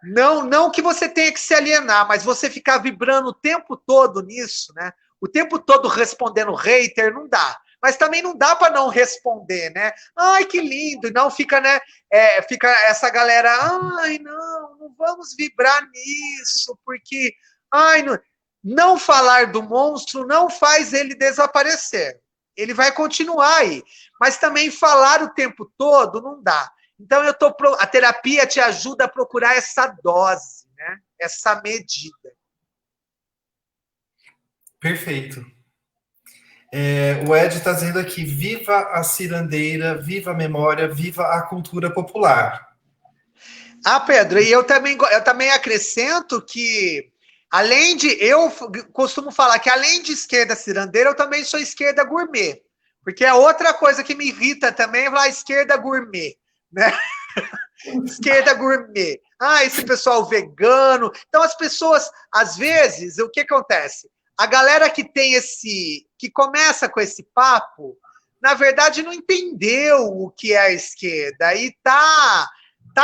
Não que você tenha que se alienar, mas você ficar vibrando o tempo todo nisso, né? O tempo todo respondendo hater, não dá. Mas também não dá para não responder, né? Ai, que lindo! E não fica, né? Fica essa galera, ai, não vamos vibrar nisso, porque, ai, não. Não falar do monstro não faz ele desaparecer. Ele vai continuar aí. Mas também falar o tempo todo não dá. Então, a terapia te ajuda a procurar essa dose, né? Essa medida. Perfeito. O Ed está dizendo aqui, viva a cirandeira, viva a memória, viva a cultura popular. Pedro, e eu também acrescento que, eu costumo falar que além de esquerda cirandeira, eu também sou esquerda gourmet. Porque é outra coisa que me irrita também, é falar esquerda gourmet, né? Esquerda gourmet. Esse pessoal vegano. Então, as pessoas, às vezes, o que acontece? A galera que que começa com esse papo, na verdade, não entendeu o que é a esquerda. E tá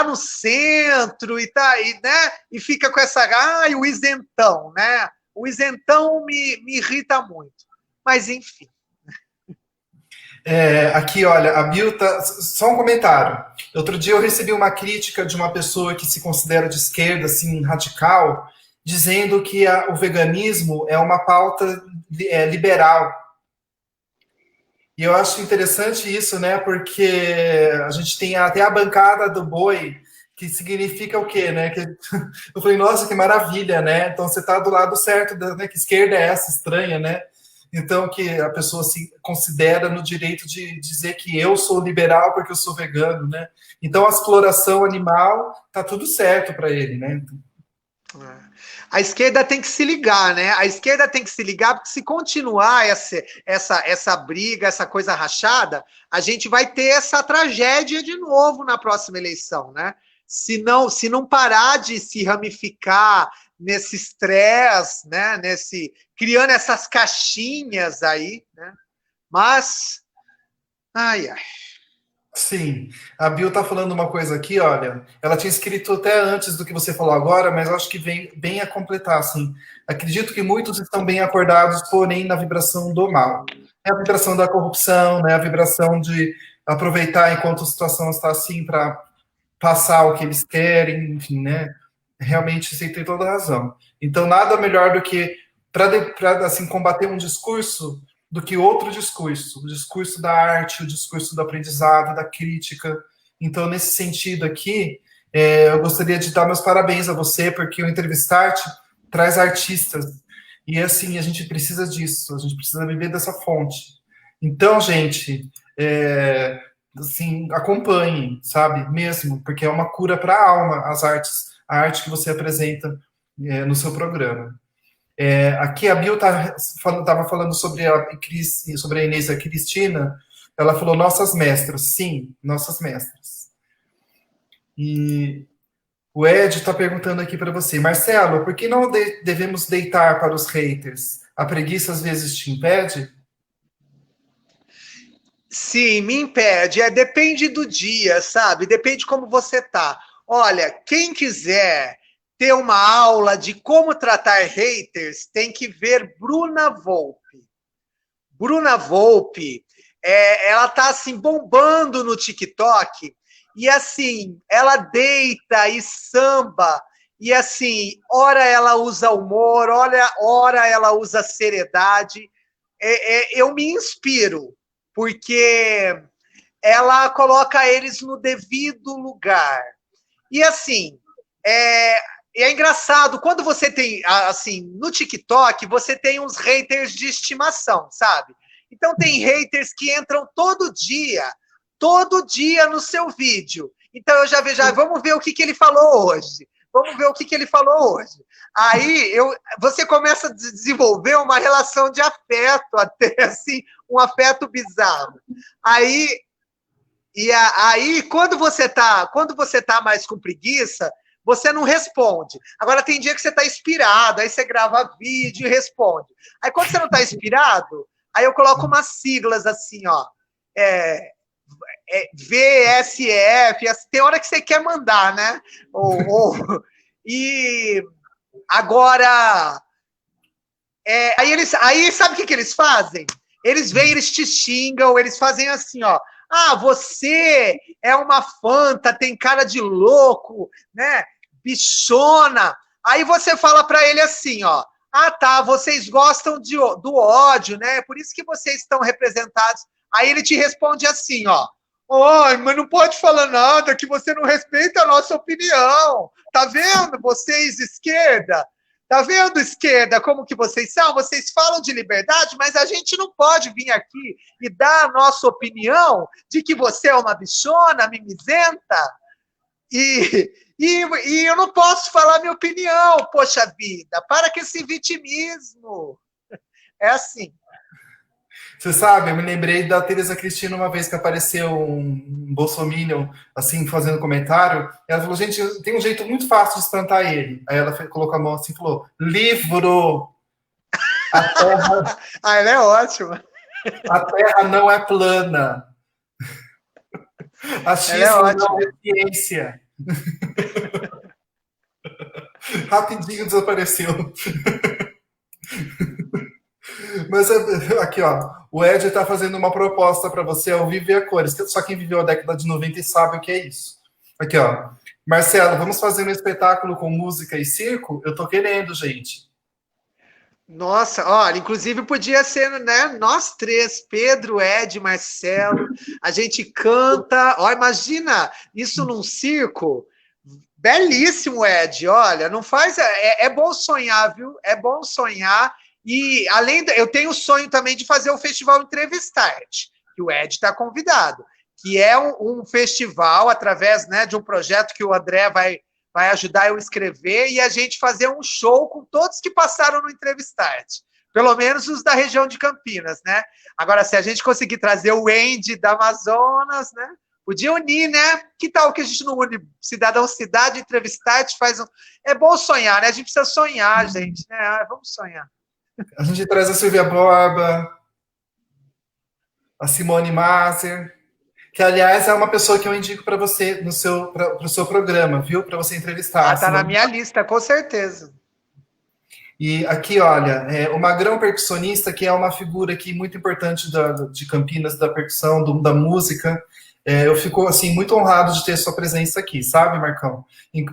no centro, né? E fica com essa... o isentão, né? O isentão me irrita muito. Mas, enfim. Aqui, olha, a Bill tá... Só um comentário. Outro dia eu recebi uma crítica de uma pessoa que se considera de esquerda, assim, radical, dizendo que o veganismo é uma pauta liberal. E eu acho interessante isso, né? Porque a gente tem até a bancada do boi, que significa o quê, né? Eu falei, nossa, que maravilha, né? Então você está do lado certo, né? Que esquerda é essa estranha, né? Então, que a pessoa se considera no direito de dizer que eu sou liberal porque eu sou vegano, né? Então, a exploração animal tá tudo certo para ele, né? A esquerda tem que se ligar, né? A esquerda tem que se ligar, porque se continuar essa briga, essa coisa rachada, a gente vai ter essa tragédia de novo na próxima eleição, né? Se não parar de se ramificar nesse estresse, né? Criando essas caixinhas aí, né? Mas, ai. Sim, a Bill tá falando uma coisa aqui, olha, ela tinha escrito até antes do que você falou agora, mas acho que vem bem a completar, assim. Acredito que muitos estão bem acordados, porém na vibração do mal. É a vibração da corrupção, né? A vibração de aproveitar enquanto a situação está assim para passar o que eles querem, enfim, né? Realmente você tem toda a razão. Então, nada melhor do que para assim combater um discurso do que outro discurso, o discurso da arte, o discurso do aprendizado, da crítica. Então, nesse sentido aqui, eu gostaria de dar meus parabéns a você, porque o Entrevistarte traz artistas, e assim, a gente precisa disso, a gente precisa beber dessa fonte. Então, gente, assim, acompanhem, sabe, mesmo, porque é uma cura para a alma, as artes, a arte que você apresenta no seu programa. Aqui a Bill estava falando sobre a Inês e a Cristina. Ela falou nossas mestras. Sim, nossas mestras. E o Ed está perguntando aqui para você, Marcelo, por que não devemos deitar para os haters? A preguiça às vezes te impede? Sim, me impede. Depende do dia, sabe? Depende de como você tá. Olha, quem quiser ter uma aula de como tratar haters, tem que ver Bruna Volpe. Bruna Volpe, ela tá assim bombando no TikTok e assim, ela deita e samba e assim, ora ela usa humor, ora ela usa seriedade. Eu me inspiro, porque ela coloca eles no devido lugar. E assim, é engraçado, quando você tem, assim, no TikTok, você tem uns haters de estimação, sabe? Então tem haters que entram todo dia no seu vídeo. Então eu já vejo, vamos ver o que ele falou hoje. Vamos ver o que ele falou hoje. Aí você começa a desenvolver uma relação de afeto, até assim, um afeto bizarro. Aí quando você tá mais com preguiça, você não responde. Agora, tem dia que você está inspirado, aí você grava vídeo e responde. Aí, quando você não está inspirado, aí eu coloco umas siglas assim, ó. VSF, tem hora que você quer mandar, né? E agora... aí sabe o que eles fazem? Eles vêm, eles te xingam, eles fazem assim, ó. Você é uma fanta, tem cara de louco, né? Bichona. Aí você fala para ele assim, ó. Ah, tá, vocês gostam do ódio, né? Por isso que vocês estão representados. Aí ele te responde assim, ó. Oi, mas não pode falar nada que você não respeita a nossa opinião. Tá vendo, vocês, esquerda? Tá vendo, esquerda, como que vocês são? Vocês falam de liberdade, mas a gente não pode vir aqui e dar a nossa opinião de que você é uma bichona, mimizenta. E eu não posso falar minha opinião, poxa vida. Para com esse vitimismo. É assim. Você sabe, eu me lembrei da Tereza Cristina uma vez que apareceu um bolsominion, assim, fazendo comentário. Ela falou, gente, tem um jeito muito fácil de espantar ele. Aí ela colocou a mão assim e falou, livro! A terra... ela é ótima. A terra não é plana. Achismo não é ciência. Rapidinho desapareceu. Mas aqui, ó, o Ed está fazendo uma proposta para você ao vivo e a cores. Só quem viveu a década de 90 sabe o que é isso. Aqui, ó. Marcelo, vamos fazer um espetáculo com música e circo? Eu tô querendo, gente. Nossa, olha, inclusive podia ser, né? Nós três, Pedro, Ed, Marcelo, a gente canta. Ó, imagina isso num circo. Belíssimo, Ed. Olha, não faz. É bom sonhar, viu? É bom sonhar. E além, eu tenho o sonho também de fazer o Festival Entrevistarte, que o Ed está convidado, que é um festival através, né, de um projeto que o André vai ajudar eu a escrever e a gente fazer um show com todos que passaram no Entrevistarte. Pelo menos os da região de Campinas, né? Agora, se a gente conseguir trazer o Andy da Amazonas, né? Podia unir, né? Que tal que a gente não une Cidadão Cidade, Entrevistarte, faz um... É bom sonhar, né? A gente precisa sonhar, gente, né? Vamos sonhar. A gente traz a Silvia Borba, a Simone Maser, que, aliás, é uma pessoa que eu indico para você para o seu programa, viu? Para você entrevistar. Ah, tá na minha lista, com certeza. E aqui, olha, o Magrão percussionista, que é uma figura aqui muito importante de Campinas, da percussão, da música. Eu fico, assim, muito honrado de ter sua presença aqui, sabe, Marcão?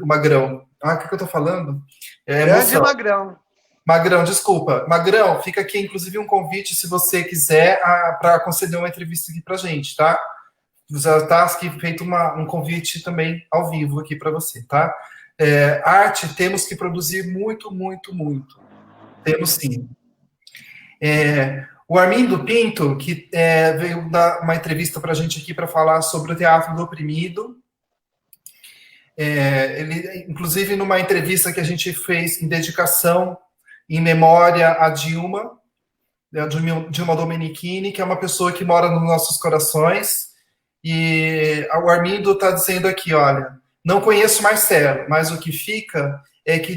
O Magrão. Ah, o que eu tô falando? Grande Magrão. Magrão, desculpa. Magrão, fica aqui, inclusive, um convite, se você quiser, para conceder uma entrevista aqui pra gente, tá? Já está aqui feito um convite também ao vivo aqui para você, tá? Arte, temos que produzir muito, muito, muito. Temos sim. O Armindo Pinto, que veio dar uma entrevista para a gente aqui para falar sobre o teatro do oprimido. Ele, inclusive, numa entrevista que a gente fez em dedicação, em memória a Dilma, Dilma Domenichini, que é uma pessoa que mora nos nossos corações. E o Armindo está dizendo aqui, olha, não conheço Marcelo, mas o que fica é que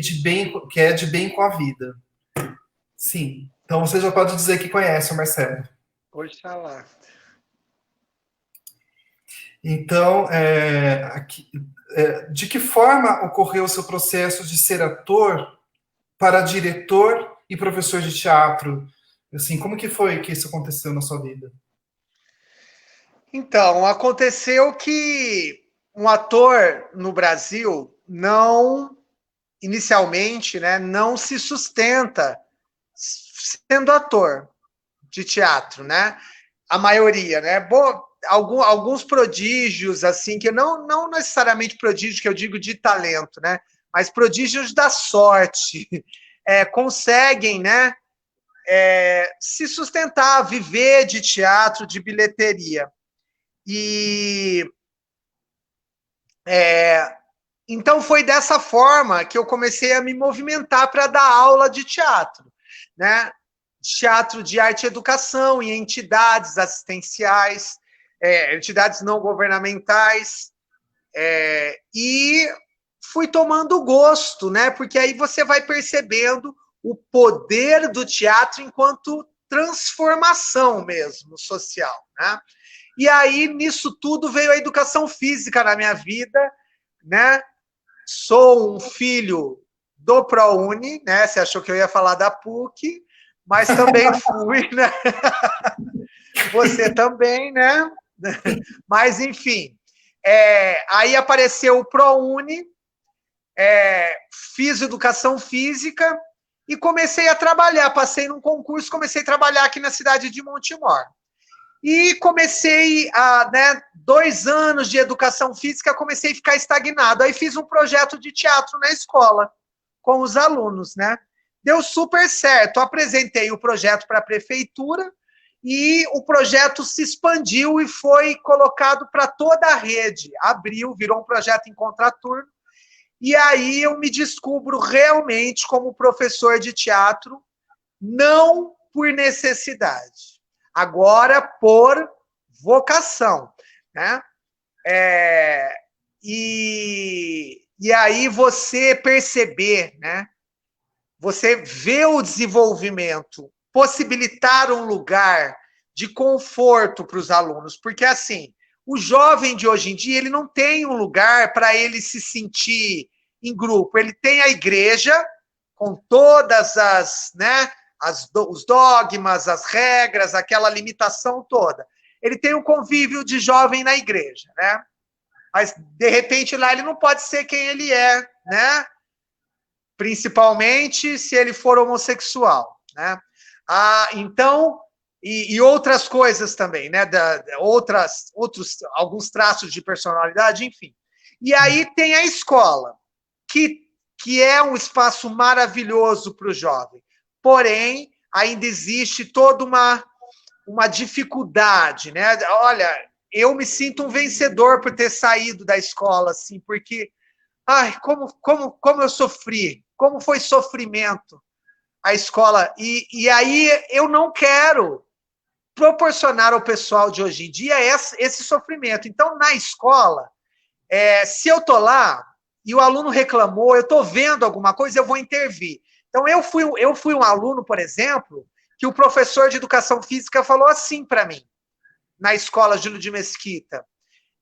é de bem com a vida. Sim. Então você já pode dizer que conhece o Marcelo. Oxalá. Então, de que forma ocorreu o seu processo de ser ator para diretor e professor de teatro? Assim, como que foi que isso aconteceu na sua vida? Então, aconteceu que um ator no Brasil inicialmente, né, não se sustenta sendo ator de teatro, né? A maioria, né? Alguns prodígios, assim, que não necessariamente prodígios que eu digo de talento, né? Mas prodígios da sorte, conseguem, né? Se sustentar, viver de teatro, de bilheteria. Então foi dessa forma que eu comecei a me movimentar para dar aula de teatro, né? Teatro de arte e educação em entidades assistenciais, entidades não governamentais, e fui tomando gosto, né? Porque aí você vai percebendo o poder do teatro enquanto transformação mesmo social, né? E aí, nisso tudo, veio a educação física na minha vida, né? Sou um filho do ProUni, né? Você achou que eu ia falar da PUC, mas também fui, né? Você também, né? Mas, enfim. Aí apareceu o ProUni, fiz educação física e comecei a trabalhar. Passei num concurso, comecei a trabalhar aqui na cidade de Montemor. E comecei a, né, 2 anos de educação física, comecei a ficar estagnado. Aí fiz um projeto de teatro na escola, com os alunos, né? Deu super certo. Apresentei o projeto para a prefeitura e o projeto se expandiu e foi colocado para toda a rede. Abriu, virou um projeto em contraturno. E aí eu me descubro realmente como professor de teatro, não por necessidade, agora por vocação, né? E aí você perceber, né? Você vê o desenvolvimento, possibilitar um lugar de conforto para os alunos, porque assim, o jovem de hoje em dia, ele não tem um lugar para ele se sentir em grupo. Ele tem a igreja, com todas as, né, os dogmas, as regras, aquela limitação toda. Ele tem um convívio de jovem na igreja, né? Mas, de repente, lá ele não pode ser quem ele é, né? Principalmente se ele for homossexual, né? Então... E outras coisas também, né? Alguns traços de personalidade, enfim. E aí tem a escola, que é um espaço maravilhoso para o jovem. Porém, ainda existe toda uma dificuldade, né? Olha, eu me sinto um vencedor por ter saído da escola, assim, porque, ai, como eu sofri, como foi sofrimento a escola. E aí eu não quero proporcionar ao pessoal de hoje em dia esse sofrimento. Então, na escola, se eu estou lá e o aluno reclamou, eu estou vendo alguma coisa, eu vou intervir. Então, eu fui um aluno, por exemplo, que o professor de educação física falou assim para mim, na escola Júlio de Mesquita.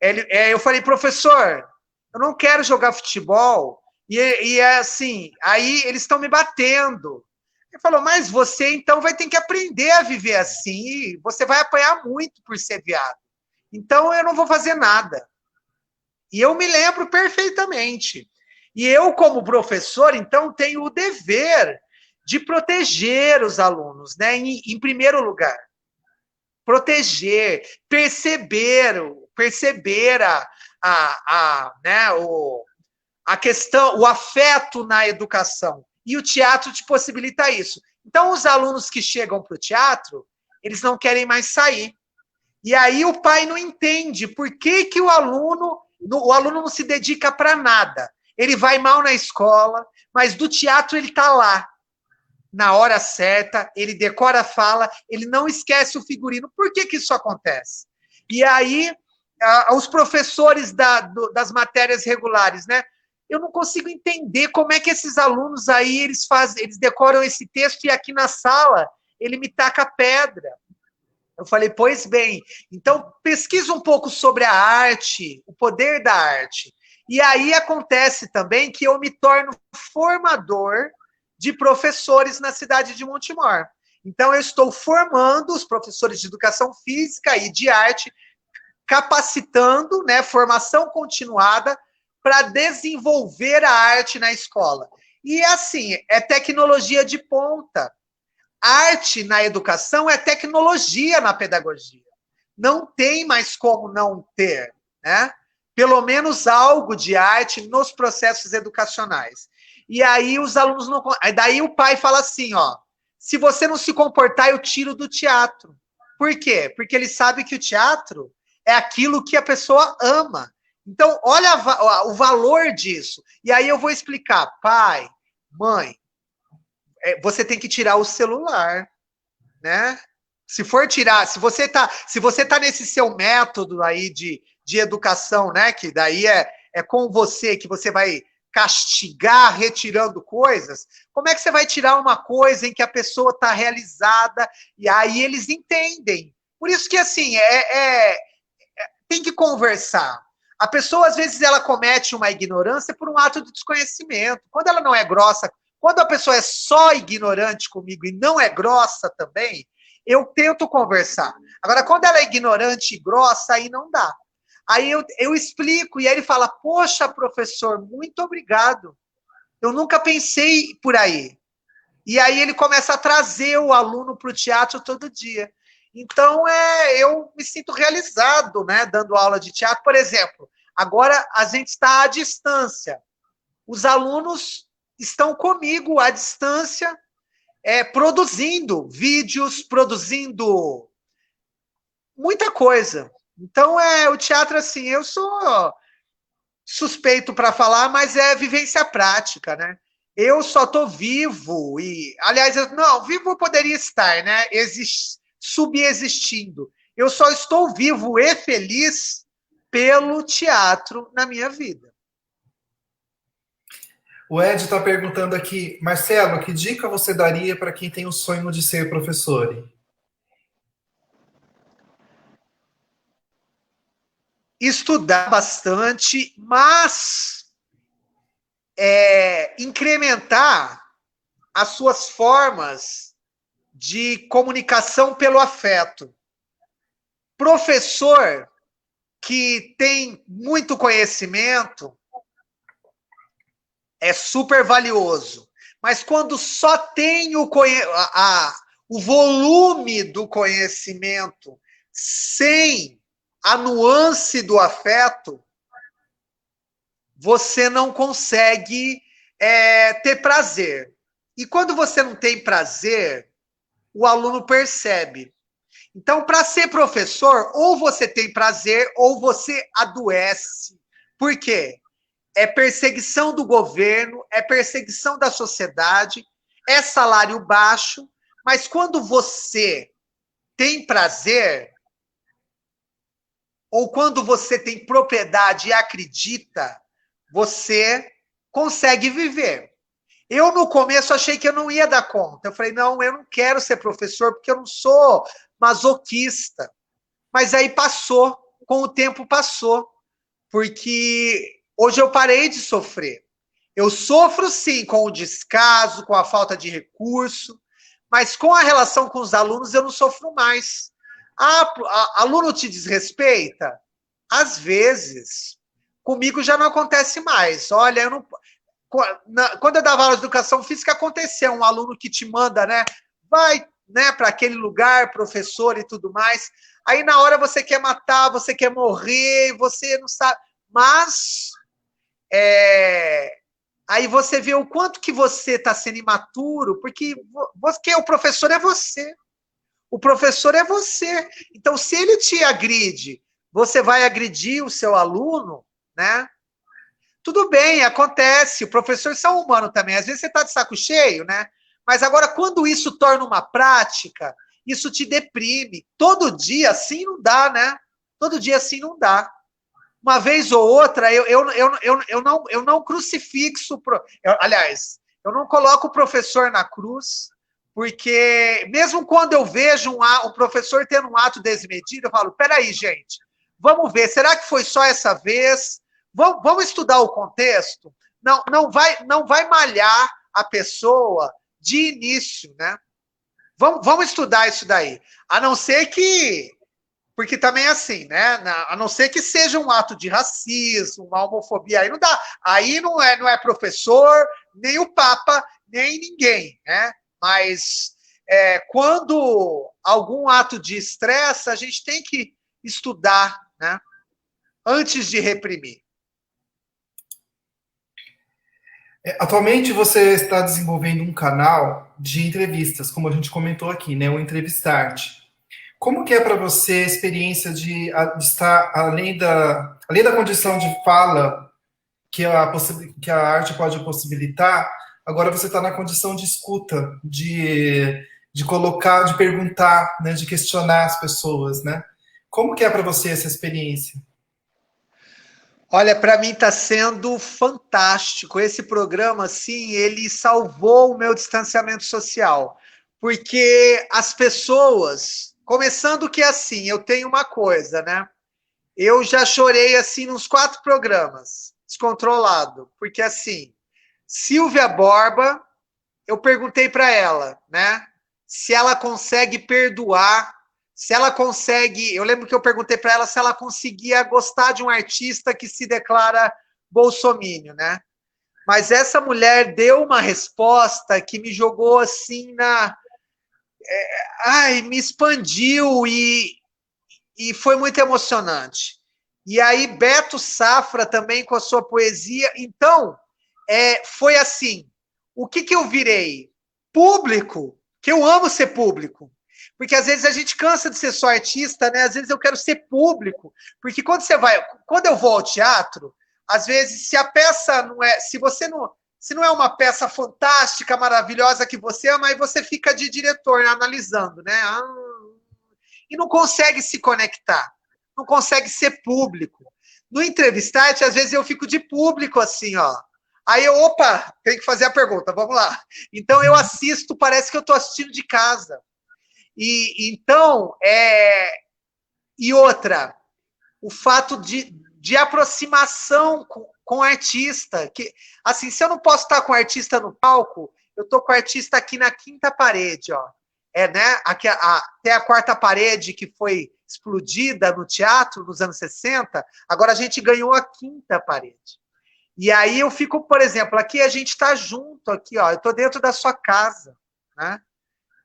Eu falei, professor, eu não quero jogar futebol, e é assim, aí eles estão me batendo. Ele falou, mas você então vai ter que aprender a viver assim, e você vai apanhar muito por ser viado. Então eu não vou fazer nada. E eu me lembro perfeitamente. E eu, como professor, então, tenho o dever de proteger os alunos, né? Em primeiro lugar. Proteger, perceber né, a questão, o afeto na educação. E o teatro te possibilita isso. Então, os alunos que chegam para o teatro, eles não querem mais sair. E aí o pai não entende por que o aluno não se dedica para nada. Ele vai mal na escola, mas do teatro ele está lá. Na hora certa, ele decora a fala, ele não esquece o figurino. Por que isso acontece? E aí, os professores das matérias regulares, né? Eu não consigo entender como é que esses alunos aí, eles decoram esse texto e aqui na sala ele me taca pedra. Eu falei, pois bem, então pesquisa um pouco sobre a arte, o poder da arte. E aí acontece também que eu me torno formador de professores na cidade de Montemor. Então eu estou formando os professores de educação física e de arte, capacitando, né, formação continuada, para desenvolver a arte na escola. E assim, é tecnologia de ponta. Arte na educação é tecnologia na pedagogia. Não tem mais como não ter, né? Pelo menos algo de arte nos processos educacionais. E aí os alunos não... Daí o pai fala assim, ó, se você não se comportar, eu tiro do teatro. Por quê? Porque ele sabe que o teatro é aquilo que a pessoa ama. Então, olha o valor disso. E aí eu vou explicar, pai, mãe, você tem que tirar o celular, né? Se você tá nesse seu método aí de educação, né? Que daí é com você que você vai castigar retirando coisas. Como é que você vai tirar uma coisa em que a pessoa está realizada? E aí eles entendem. Por isso que assim tem que conversar. A pessoa às vezes ela comete uma ignorância por um ato de desconhecimento. Quando ela não é grossa, quando a pessoa é só ignorante comigo e não é grossa também, eu tento conversar. Agora, quando ela é ignorante e grossa, aí não dá. Aí eu explico, e aí ele fala, poxa, professor, muito obrigado. Eu nunca pensei por aí. E aí ele começa a trazer o aluno para o teatro todo dia. Então, eu me sinto realizado, né, dando aula de teatro. Por exemplo, agora a gente está à distância. Os alunos estão comigo à distância, produzindo vídeos, produzindo muita coisa. Então, o teatro, assim, eu sou suspeito para falar, mas é vivência prática, né? Eu só estou vivo e, aliás, não, vivo eu poderia estar, né? Subexistindo. Eu só estou vivo e feliz pelo teatro na minha vida. O Ed está perguntando aqui, Marcelo, que dica você daria para quem tem o sonho de ser professor? Estudar bastante, mas incrementar as suas formas de comunicação pelo afeto. Professor que tem muito conhecimento é super valioso, mas quando só tem o volume do conhecimento sem a nuance do afeto, você não consegue ter prazer. E quando você não tem prazer, o aluno percebe. Então, para ser professor, ou você tem prazer, ou você adoece. Por quê? É perseguição do governo, é perseguição da sociedade, é salário baixo, mas quando você tem prazer, ou quando você tem propriedade e acredita, você consegue viver. Eu, no começo, achei que eu não ia dar conta. Eu falei, não, eu não quero ser professor, porque eu não sou masoquista. Mas aí passou, com o tempo passou, porque hoje eu parei de sofrer. Eu sofro, sim, com o descaso, com a falta de recurso, mas com a relação com os alunos eu não sofro mais. Aluno te desrespeita? Às vezes. Comigo já não acontece mais. Olha, eu não... Quando eu dava aula de educação física, aconteceu um aluno que te manda, né? Vai, né, para aquele lugar, professor e tudo mais. Aí na hora você quer matar, você quer morrer, você não sabe. Mas aí você vê o quanto que você está sendo imaturo, porque o professor é você. O professor é você. Então, se ele te agride, você vai agredir o seu aluno, né? Tudo bem, acontece. O professor é um humano também. Às vezes você está de saco cheio, né? Mas agora, quando isso torna uma prática, isso te deprime. Todo dia assim não dá, né? Todo dia assim não dá. Uma vez ou outra, eu não crucifixo. Aliás, eu não coloco o professor na cruz, porque mesmo quando eu vejo um professor tendo um ato desmedido, eu falo, peraí, gente, vamos ver, será que foi só essa vez? Vamos estudar o contexto? Não vai malhar a pessoa de início, né? Vamos estudar isso daí. A não ser que... Porque também é assim, né? A não ser que seja um ato de racismo, uma homofobia, aí não dá. Aí não é professor, nem o Papa, nem ninguém, né? Mas quando algum ato de estresse, a gente tem que estudar, né? Antes de reprimir. Atualmente você está desenvolvendo um canal de entrevistas, como a gente comentou aqui, né? O Entrevistarte. Como que é para você a experiência de estar além da condição de fala que a arte pode possibilitar, agora você está na condição de escuta, de colocar, de perguntar, né, de questionar as pessoas, né? Como que é para você essa experiência? Olha, para mim está sendo fantástico. Esse programa, assim, ele salvou o meu distanciamento social. Porque as pessoas, começando que assim, eu tenho uma coisa, né? Eu já chorei, assim, nos 4 programas, descontrolado. Porque, assim, Silvia Borba, eu perguntei para ela, né? Se ela consegue perdoar, se ela consegue... Eu lembro que eu perguntei para ela se ela conseguia gostar de um artista que se declara bolsomínio, né? Mas essa mulher deu uma resposta que me jogou assim me expandiu e foi muito emocionante. E aí Beto Safra também com a sua poesia. Então, foi assim, o que eu virei? Público, que eu amo ser público. Porque às vezes a gente cansa de ser só artista, né? Às vezes eu quero ser público. Porque quando eu vou ao teatro, às vezes se a peça não é, se não é uma peça fantástica, maravilhosa que você ama, aí você fica de diretor analisando, né? E não consegue se conectar, não consegue ser público. No Entrevistarte, às vezes eu fico de público assim, ó. Aí tem que fazer a pergunta, vamos lá. Então eu assisto, parece que eu estou assistindo de casa. E então, e outra, o fato de aproximação com o artista, que, assim, se eu não posso estar com o artista no palco, eu estou com o artista aqui na quinta parede, ó. Né? Até a quarta parede que foi explodida no teatro nos anos 60, agora a gente ganhou a quinta parede. E aí eu fico, por exemplo, aqui a gente está junto, aqui, ó, eu estou dentro da sua casa, né?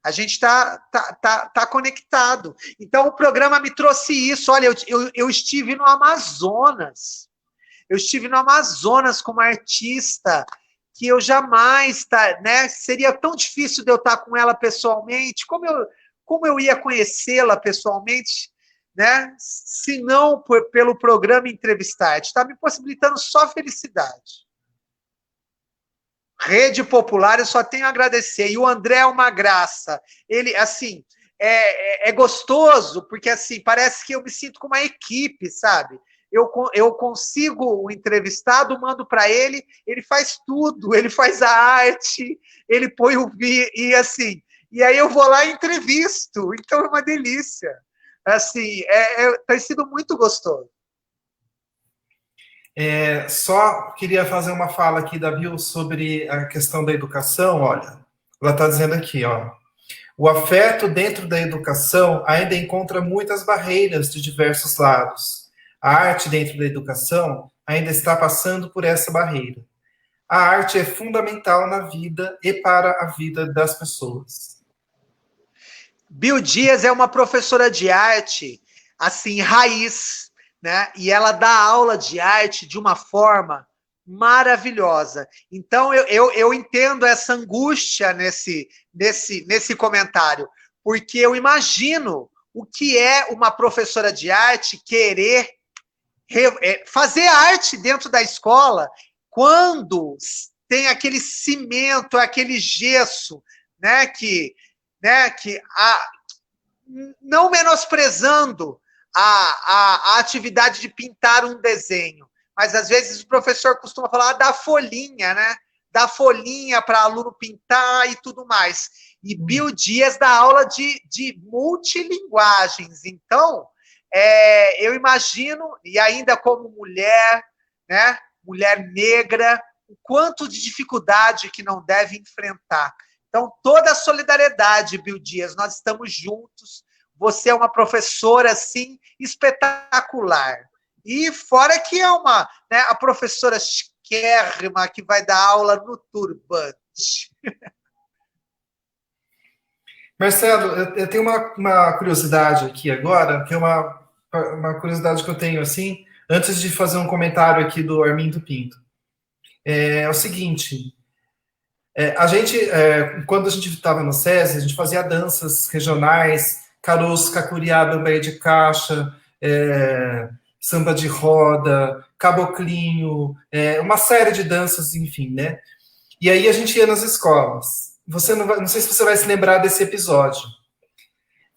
A gente está conectado. Então, o programa me trouxe isso. Olha, eu estive no Amazonas. Eu estive no Amazonas como artista, que eu jamais... né? Seria tão difícil de eu estar com ela pessoalmente. Como eu ia conhecê-la pessoalmente, né? Se não pelo programa Entrevistarte. Está me possibilitando só felicidade. Rede Popular, eu só tenho a agradecer. E o André é uma graça. Ele, assim, é gostoso, porque, assim, parece que eu me sinto com uma equipe, sabe? Eu consigo o entrevistado, mando para ele, ele faz tudo, ele faz a arte, ele põe o vídeo, e assim, e aí eu vou lá e entrevisto. Então é uma delícia. Assim, tem sido muito gostoso. Só queria fazer uma fala aqui da Bill sobre a questão da educação. Olha, ela está dizendo aqui, ó, o afeto dentro da educação ainda encontra muitas barreiras de diversos lados. A arte dentro da educação ainda está passando por essa barreira. A arte é fundamental na vida e para a vida das pessoas. Bill Dias é uma professora de arte, assim, raiz, né? E ela dá aula de arte de uma forma maravilhosa. Então, eu entendo essa angústia nesse comentário, porque eu imagino o que é uma professora de arte querer fazer arte dentro da escola quando tem aquele cimento, aquele gesso, né, não menosprezando a atividade de pintar um desenho, mas às vezes o professor costuma falar da folhinha, né? Da folhinha para aluno pintar e tudo mais. E Bill Dias dá aula de multilinguagens. Então, eu imagino, e ainda como mulher, né? Mulher negra, o quanto de dificuldade que não deve enfrentar. Então, toda a solidariedade, Bill Dias, nós estamos juntos. Você é uma professora, assim, espetacular. E fora que é a professora chiquérrima que vai dar aula no turbante. Marcelo, eu tenho uma curiosidade aqui agora, que é uma curiosidade que eu tenho, assim, antes de fazer um comentário aqui do Armindo Pinto. É o seguinte... quando a gente estava no SESI, a gente fazia danças regionais, caroço, cacuriá, bambaia de caixa, samba de roda, caboclinho, uma série de danças, enfim, né? E aí a gente ia nas escolas. Não sei se você vai se lembrar desse episódio,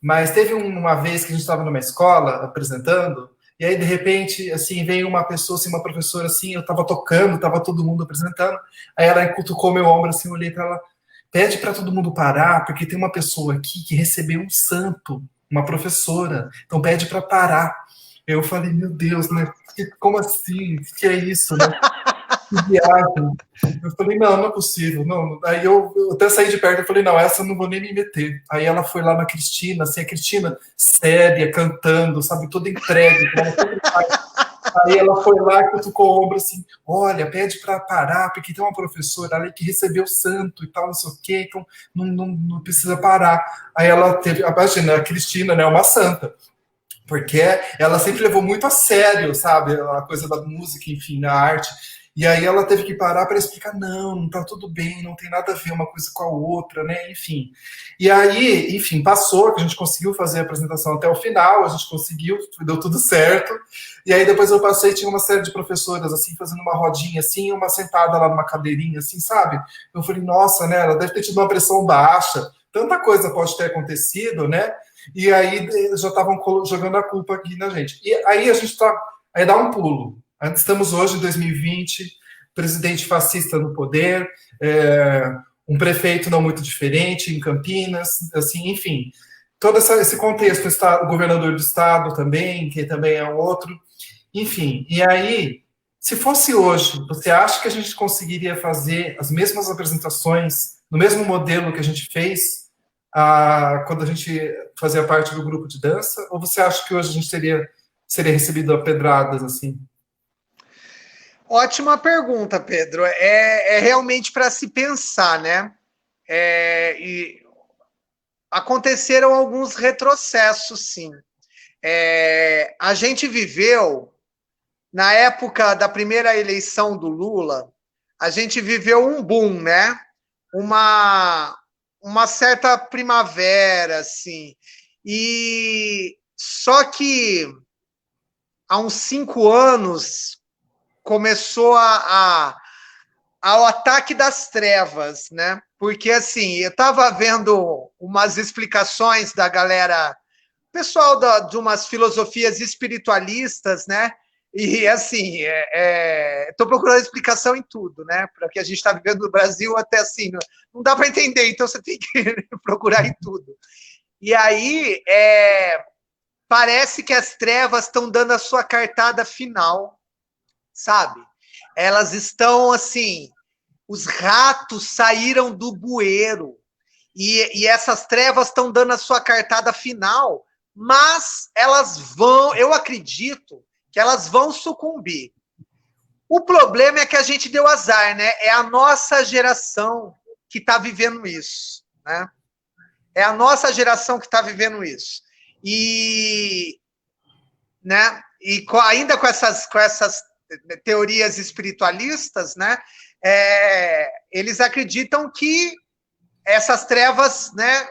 mas teve uma vez que a gente estava numa escola apresentando, e aí, de repente, assim, veio uma pessoa, assim, uma professora, assim, eu estava tocando, estava todo mundo apresentando, aí ela cutucou meu ombro, assim, eu olhei para ela, pede para todo mundo parar, porque tem uma pessoa aqui que recebeu um santo, uma professora, então pede para parar. Eu falei, meu Deus, né, como assim? O que é isso, né? Que viagem. Eu falei, não é possível, não. Aí eu até saí de perto, eu falei, não, essa eu não vou nem me meter. Aí ela foi lá na Cristina, assim, a Cristina séria, cantando, sabe, toda entregue. Aí ela foi lá e cutucou o ombro assim, olha, pede para parar, porque tem uma professora ali que recebeu santo e tal, não sei o quê, então não precisa parar. Aí ela teve, imagina, a Cristina, né, uma santa, porque ela sempre levou muito a sério, sabe, a coisa da música, enfim, a arte. E aí ela teve que parar para explicar, não tá tudo bem, não tem nada a ver uma coisa com a outra, né, enfim. E aí, enfim, passou, que a gente conseguiu fazer a apresentação até o final, a gente conseguiu, deu tudo certo. E aí depois eu passei, tinha uma série de professoras, assim, fazendo uma rodinha, assim, uma sentada lá numa cadeirinha, assim, sabe? Eu falei, nossa, né, ela deve ter tido uma pressão baixa, tanta coisa pode ter acontecido, né? E aí já estavam jogando a culpa aqui na gente. E aí a gente tá. Aí dá um pulo. Estamos hoje em 2020, presidente fascista no poder, um prefeito não muito diferente em Campinas, assim, enfim. Todo esse contexto, o governador do estado também, que também é um outro. Enfim, e aí, se fosse hoje, você acha que a gente conseguiria fazer as mesmas apresentações, no mesmo modelo que a gente fez quando a gente fazia parte do grupo de dança? Ou você acha que hoje a gente seria recebido a pedradas, assim? Ótima pergunta, Pedro. É realmente para se pensar, né? E aconteceram alguns retrocessos, sim. A gente viveu, na época da primeira eleição do Lula, a gente viveu um boom, né? Uma certa primavera, assim. E só que há uns 5 anos começou ao ataque das trevas, né? Porque, assim, eu estava vendo umas explicações da galera, pessoal de umas filosofias espiritualistas, né? E, assim, estou procurando explicação em tudo, né? Para o que a gente está vivendo no Brasil, até assim, não dá para entender, então você tem que procurar em tudo. E aí, parece que as trevas estão dando a sua cartada final, sabe? Elas estão, assim, os ratos saíram do bueiro, e essas trevas estão dando a sua cartada final, mas elas vão, eu acredito que elas vão sucumbir. O problema é que a gente deu azar, né? É a nossa geração que está vivendo isso, né? É a nossa geração que está vivendo isso. E, né? E ainda com essas teorias espiritualistas, né? Eles acreditam que essas trevas, né?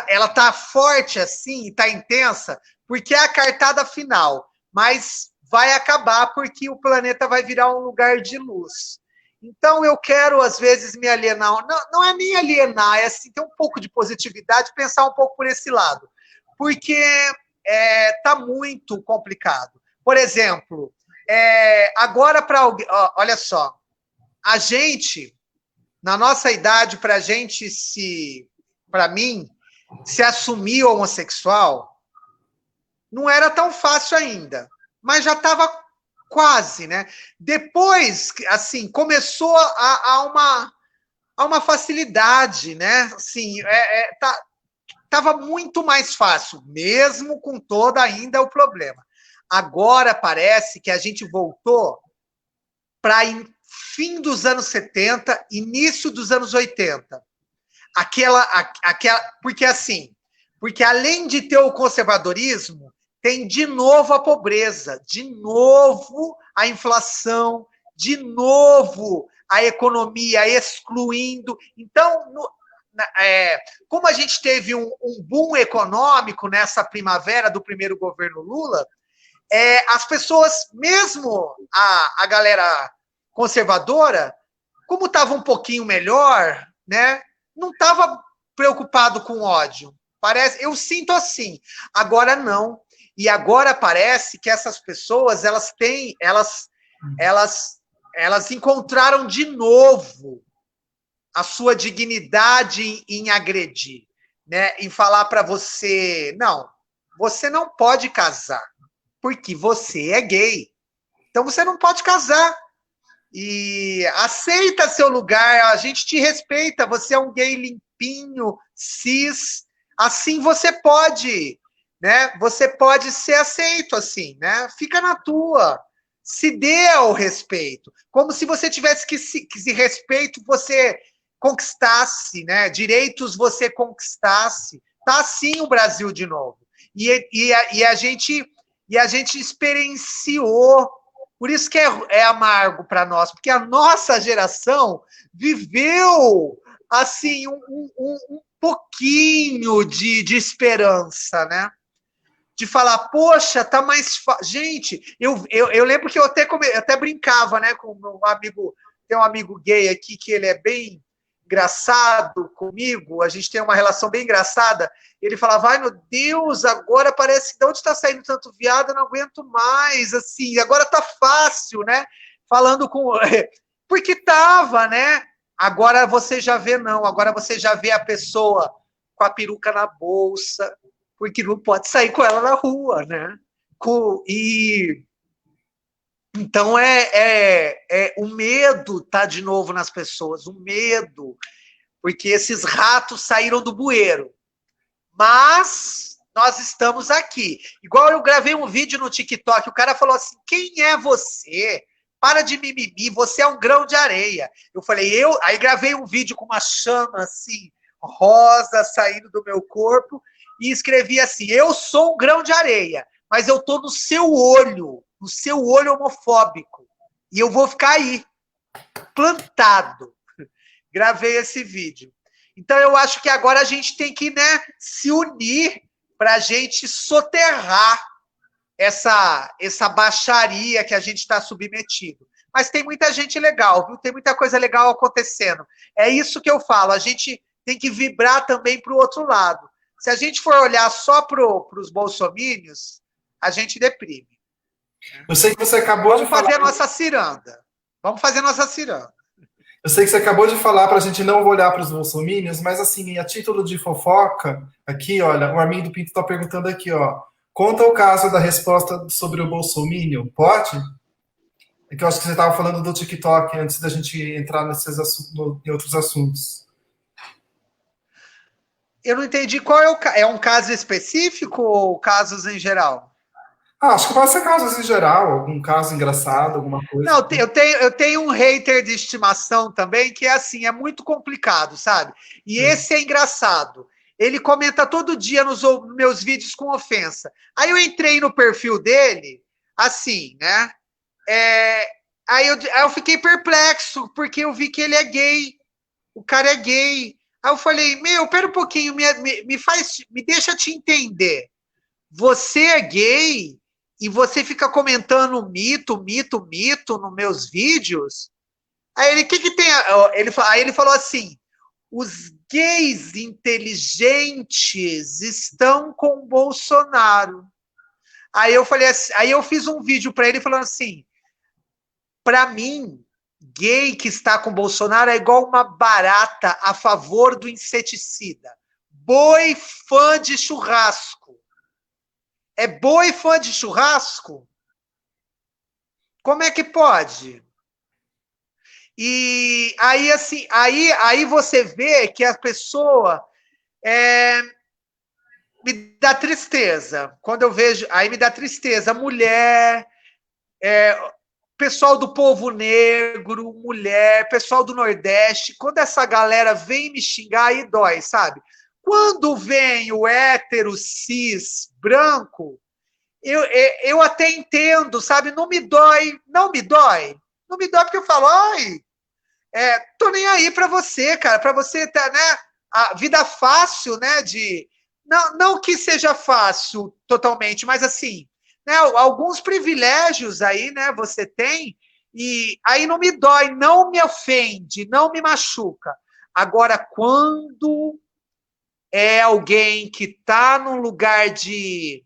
Ela tá forte assim, tá intensa, porque é a cartada final, mas vai acabar porque o planeta vai virar um lugar de luz. Então eu quero às vezes me alienar, não é nem alienar, é assim ter um pouco de positividade, pensar um pouco por esse lado, porque tá muito complicado. Por exemplo, agora para alguém, olha só, a gente na nossa idade, para mim, se assumir homossexual, não era tão fácil ainda, mas já estava quase, né? Depois, assim, começou a uma facilidade, né? Assim, tava muito mais fácil, mesmo com todo ainda o problema. Agora parece que a gente voltou para fim dos anos 70, início dos anos 80. Porque além de ter o conservadorismo, tem de novo a pobreza, de novo a inflação, de novo a economia excluindo. Então, como a gente teve um boom econômico nessa primavera do primeiro governo Lula, as pessoas, mesmo a galera conservadora, como estava um pouquinho melhor, né, não estava preocupado com ódio. Eu sinto assim. Agora não. E agora parece que essas pessoas elas encontraram de novo a sua dignidade em agredir, né, em falar para você, não, você não pode casar porque você é gay. Então você não pode casar. E aceita seu lugar, a gente te respeita, você é um gay limpinho, cis, assim você pode, né? Você pode ser aceito assim, né? Fica na tua, Se dê o respeito. Como se você tivesse que se respeito você conquistasse, né? Direitos você conquistasse. Tá assim o Brasil de novo. E a gente experienciou. Por isso que é amargo para nós, porque a nossa geração viveu assim um pouquinho de esperança, né? De falar, poxa, tá mais fácil. Gente, eu lembro que eu até brincava, né, com um amigo, tem um amigo gay aqui que ele é bem engraçado comigo, a gente tem uma relação bem engraçada. Ele falava, ai meu Deus, agora parece que de onde está saindo tanto viado, eu não aguento mais, assim, agora tá fácil, né? Falando com. Porque tava, né? Agora você já vê, não, agora você já vê a pessoa com a peruca na bolsa, porque não pode sair com ela na rua, né? Então o medo tá de novo nas pessoas, o medo, porque esses ratos saíram do bueiro. Mas nós estamos aqui. Igual eu gravei um vídeo no TikTok, o cara falou assim: quem é você? Para de mimimi, você é um grão de areia. Eu falei, aí gravei um vídeo com uma chama assim, rosa saindo do meu corpo, e escrevi assim: eu sou um grão de areia, mas eu tô no seu olho homofóbico. E eu vou ficar aí, plantado. Gravei esse vídeo. Então, eu acho que agora a gente tem que, né, se unir para a gente soterrar essa baixaria que a gente está submetido. Mas tem muita gente legal, viu? Tem muita coisa legal acontecendo. É isso que eu falo, a gente tem que vibrar também para o outro lado. Se a gente for olhar só para os bolsomínios, a gente deprime. Eu sei que você acabou de falar... Vamos fazer nossa ciranda. Vamos fazer nossa ciranda. Eu sei que você acabou de falar para a gente não olhar para os bolsominions, mas assim, a título de fofoca, aqui, olha, o Armindo Pinto está perguntando aqui, ó, conta o caso da resposta sobre o bolsominion, pode? É que eu acho que você estava falando do TikTok antes da gente entrar em outros assuntos. Eu não entendi qual é um caso específico ou casos em geral? Acho que pode ser casos em geral, algum caso engraçado, alguma coisa. Não, eu tenho um hater de estimação também, que é assim, é muito complicado, sabe? E esse é engraçado. Ele comenta todo dia nos meus vídeos com ofensa. Aí eu entrei no perfil dele, assim, né? Aí eu fiquei perplexo, porque eu vi que ele é gay. O cara é gay. Aí eu falei, pera um pouquinho, me deixa te entender. Você é gay e você fica comentando mito nos meus vídeos? Aí ele, o que tem? Aí ele falou assim, os gays inteligentes estão com o Bolsonaro. Aí eu falei assim, aí eu fiz um vídeo para ele falando assim, para mim, gay que está com o Bolsonaro é igual uma barata a favor do inseticida. Boi fã de churrasco. É boi fã de churrasco? Como é que pode? E aí, assim, aí você vê que a pessoa me dá tristeza. Quando eu vejo, aí me dá tristeza. Mulher, pessoal do povo negro, mulher, pessoal do Nordeste, quando essa galera vem me xingar, aí dói, sabe? Quando vem o hétero cis branco, eu até entendo, sabe? Não me dói. Não me dói porque eu falo, ai, tô nem aí pra você, cara, pra você tá, né? A vida fácil, né? Não que seja fácil totalmente, mas assim, né? Alguns privilégios aí, né? Você tem, e aí não me dói, não me ofende, não me machuca. Agora, quando é alguém que tá num lugar de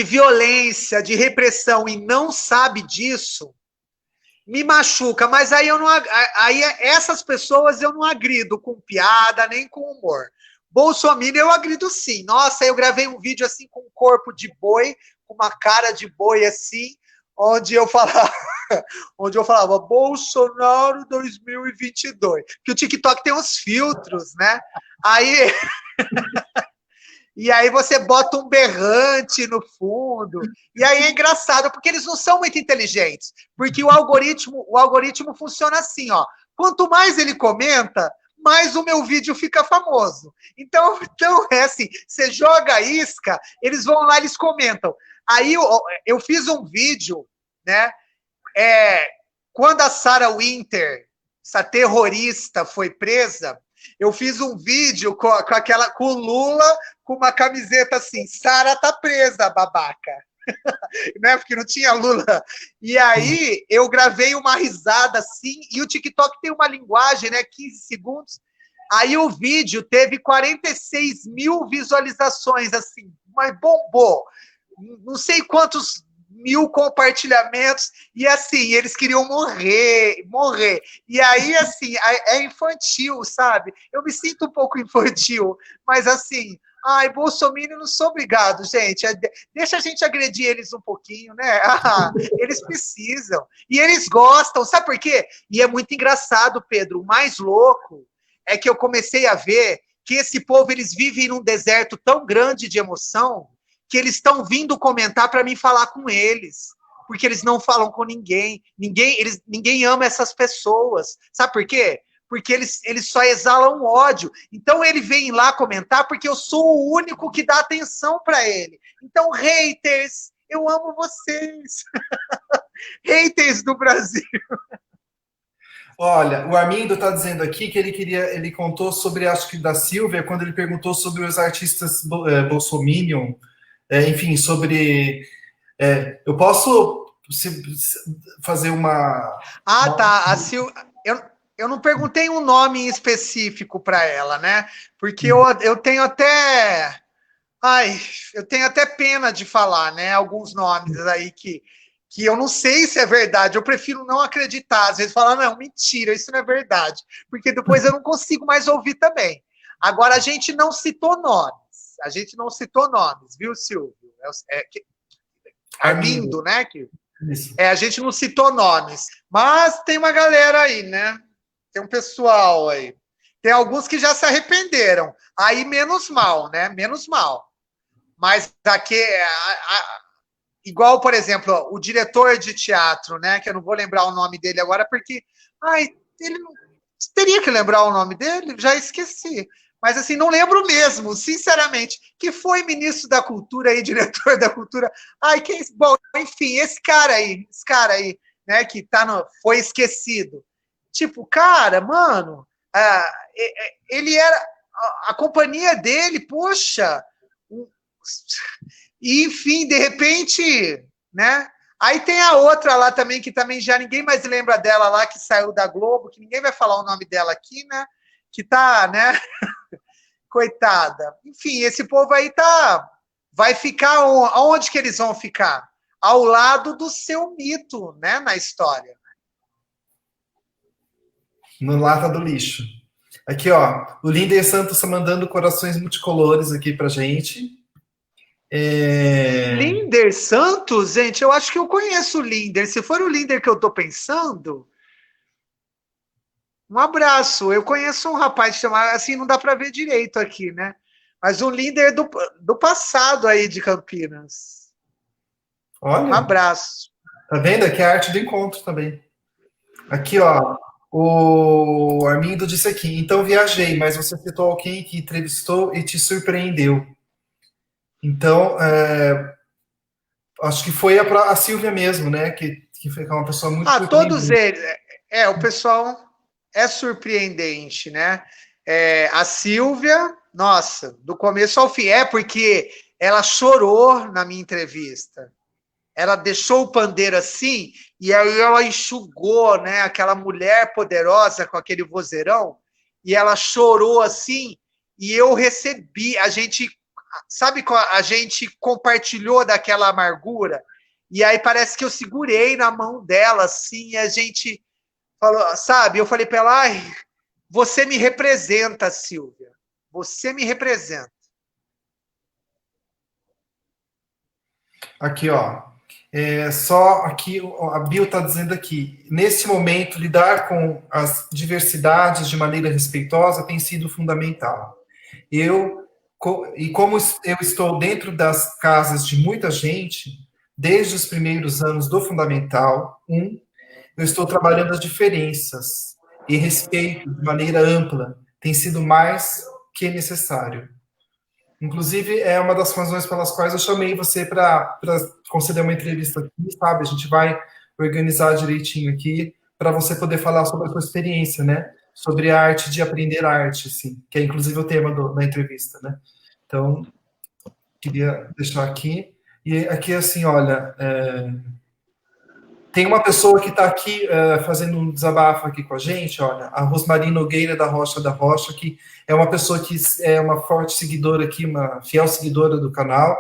violência, de repressão e não sabe disso, me machuca. Mas aí essas pessoas eu não agrido com piada nem com humor. Bolsonaro eu agrido sim. Nossa, eu gravei um vídeo assim com um corpo de boi, com uma cara de boi assim, onde eu falava Bolsonaro 2022. Que o TikTok tem uns filtros, né? Aí E aí você bota um berrante no fundo. E aí é engraçado, porque eles não são muito inteligentes. Porque o algoritmo funciona assim, ó. Quanto mais ele comenta, mais o meu vídeo fica famoso. Então é assim, você joga a isca, eles vão lá, eles comentam. Aí eu fiz um vídeo, né? Quando a Sarah Winter, essa terrorista, foi presa, eu fiz um vídeo com o Lula com uma camiseta assim, Sarah tá presa, babaca. Né? Porque não tinha Lula. E aí eu gravei uma risada assim, e o TikTok tem uma linguagem, né? 15 segundos. Aí o vídeo teve 46 mil visualizações, assim, mas bombou. Não sei quantos mil compartilhamentos, e assim, eles queriam morrer. E aí, assim, é infantil, sabe? Eu me sinto um pouco infantil, mas assim, ai, Bolsonaro, não sou obrigado, gente. Deixa a gente agredir eles um pouquinho, né? Eles precisam. E eles gostam, sabe por quê? E é muito engraçado, Pedro. O mais louco é que eu comecei a ver que esse povo, eles vivem num deserto tão grande de emoção que eles estão vindo comentar para mim falar com eles, porque eles não falam com ninguém. Ninguém ama essas pessoas. Sabe por quê? Porque eles só exalam ódio. Então ele vem lá comentar porque eu sou o único que dá atenção para ele. Então, haters, eu amo vocês. Haters do Brasil. Olha, o Armindo está dizendo aqui que ele contou sobre, acho que da Silvia, quando ele perguntou sobre os artistas bolsominion, enfim, sobre... eu posso fazer uma... Tá. A Sil... eu não perguntei um nome em específico para ela, né? Porque eu tenho até... eu tenho até pena de falar, né? Alguns nomes aí que eu não sei se é verdade. Eu prefiro não acreditar. Às vezes falar, não, mentira, isso não é verdade. Porque depois eu não consigo mais ouvir também. Agora, a gente não citou nomes. Viu, Silvio? Armindo, né? A gente não citou nomes. Mas tem uma galera aí, né? Tem um pessoal aí. Tem alguns que já se arrependeram. Aí, menos mal, né? Menos mal. Mas aqui, igual, por exemplo, o diretor de teatro, né? Que eu não vou lembrar o nome dele agora, porque ele não teria que lembrar o nome dele, já esqueci. Mas, assim, não lembro mesmo, sinceramente, que foi ministro da Cultura e diretor da Cultura. Bom, enfim, esse cara aí, né, que foi esquecido. Tipo, cara, mano, ele era... A companhia dele, poxa... E, enfim, de repente, né? Aí tem a outra lá também, que também já ninguém mais lembra dela lá, que saiu da Globo, que ninguém vai falar o nome dela aqui, né? Que tá, né? Coitada. Enfim, esse povo aí vai ficar aonde que eles vão ficar? Ao lado do seu mito, né, na história. No lata do lixo. Aqui, ó, o Linder Santos está mandando corações multicolores aqui pra gente. Linder Santos, gente, eu acho que eu conheço o Linder. Se for o Linder que eu tô pensando, um abraço. Eu conheço um rapaz chamado, assim, não dá para ver direito aqui, né? Mas um Linder do passado aí de Campinas. Olha, um abraço. Tá vendo? Aqui é a arte do encontro também. Aqui, ó, o Armindo disse aqui, então viajei, mas você citou alguém que entrevistou e te surpreendeu. Então, acho que foi a Silvia mesmo, né? Que foi uma pessoa muito... Todos eles. O pessoal é surpreendente, né? A Silvia, nossa, do começo ao fim. Porque ela chorou na minha entrevista. Ela deixou o pandeiro assim, e aí ela enxugou, né? Aquela mulher poderosa com aquele vozeirão, e ela chorou assim, e eu recebi, sabe, a gente compartilhou daquela amargura, e aí parece que eu segurei na mão dela, assim, e a gente falou, sabe, eu falei para ela, você me representa, Silvia, você me representa. Aqui, ó, só aqui, a Bill está dizendo aqui, nesse momento, lidar com as diversidades de maneira respeitosa tem sido fundamental. Eu E como eu estou dentro das casas de muita gente, desde os primeiros anos do Fundamental 1, eu estou trabalhando as diferenças e respeito de maneira ampla tem sido mais que necessário. Inclusive, é uma das razões pelas quais eu chamei você para conceder uma entrevista aqui, sabe? A gente vai organizar direitinho aqui para você poder falar sobre a sua experiência, né? Sobre a arte de aprender arte, assim, que é inclusive o tema da entrevista, né? Então, queria deixar aqui. E aqui, assim, olha, tem uma pessoa que está aqui fazendo um desabafo aqui com a gente, olha, a Rosmari Nogueira da Rocha, que é uma pessoa que é uma forte seguidora aqui, uma fiel seguidora do canal.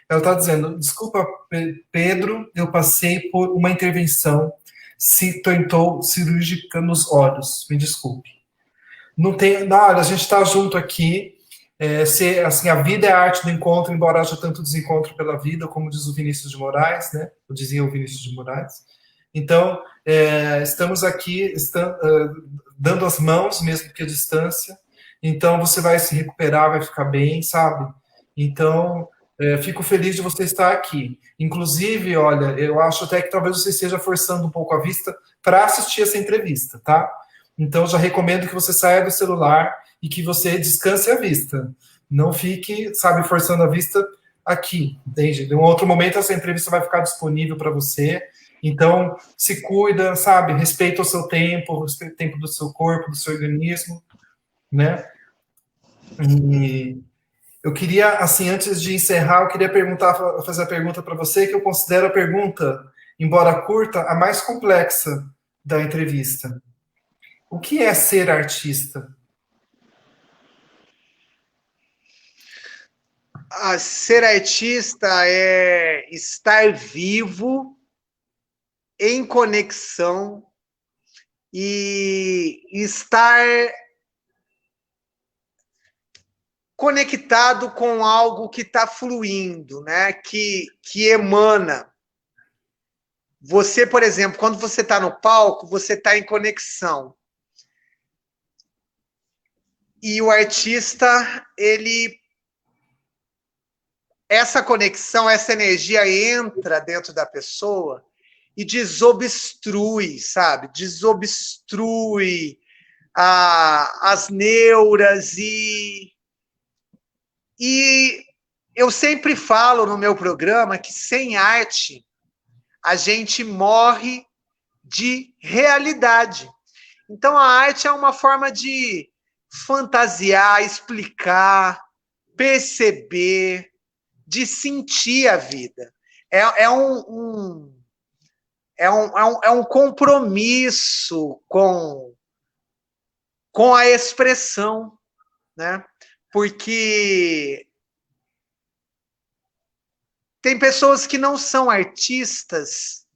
Ela está dizendo, desculpa, Pedro, eu passei por uma intervenção tentou cirúrgica nos olhos, me desculpe. Não tem, não, olha, a gente está junto aqui, assim, a vida é a arte do encontro, embora haja tanto desencontro pela vida, como diz o Vinícius de Moraes, né? Eu dizia o Vinícius de Moraes. Então, estamos aqui dando as mãos, mesmo que a distância. Então, você vai se recuperar, vai ficar bem, sabe? Então, fico feliz de você estar aqui. Inclusive, olha, eu acho até que talvez você esteja forçando um pouco a vista para assistir essa entrevista, tá? Então, já recomendo que você saia do celular e que você descanse a vista. Não fique, sabe, forçando a vista aqui, entende? Em um outro momento, essa entrevista vai ficar disponível para você. Então, se cuida, sabe? Respeita o seu tempo, respeita o tempo do seu corpo, do seu organismo, né? E eu queria, assim, antes de encerrar, eu queria fazer a pergunta para você, que eu considero a pergunta, embora curta, a mais complexa da entrevista. O que é ser artista? Ser artista é estar vivo, em conexão e estar conectado com algo que está fluindo, né? Que emana. Você, por exemplo, quando você está no palco, você está em conexão. E o artista, essa conexão, essa energia entra dentro da pessoa e desobstrui, sabe? Desobstrui as neuras e eu sempre falo no meu programa que sem arte a gente morre de realidade. Então a arte é uma forma de fantasiar, explicar, perceber, de sentir a vida. É um compromisso com a expressão, né? Porque tem pessoas que não são artistas,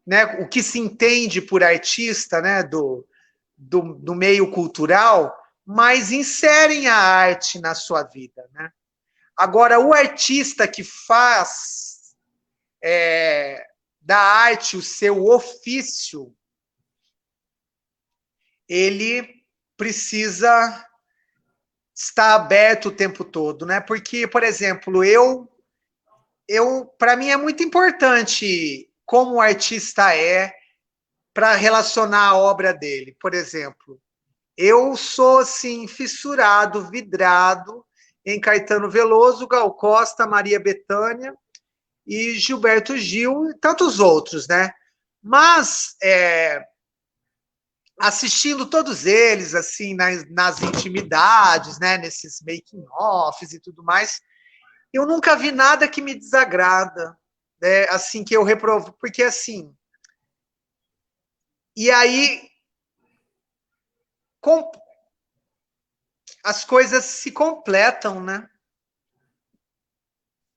né? O que se entende por artista, né? Do meio cultural, mas inserem a arte na sua vida, né? Agora, o artista que faz da arte o seu ofício, ele precisa estar aberto o tempo todo, né? Porque, por exemplo, para mim é muito importante como o artista é para relacionar a obra dele. Por exemplo, eu sou assim fissurado, vidrado em Caetano Veloso, Gal Costa, Maria Bethânia e Gilberto Gil e tantos outros, né? Mas assistindo todos eles assim nas intimidades, né? Nesses making-offs e tudo mais, eu nunca vi nada que me desagrada, né? Assim que eu reprovo, porque assim. E aí as coisas se completam, né?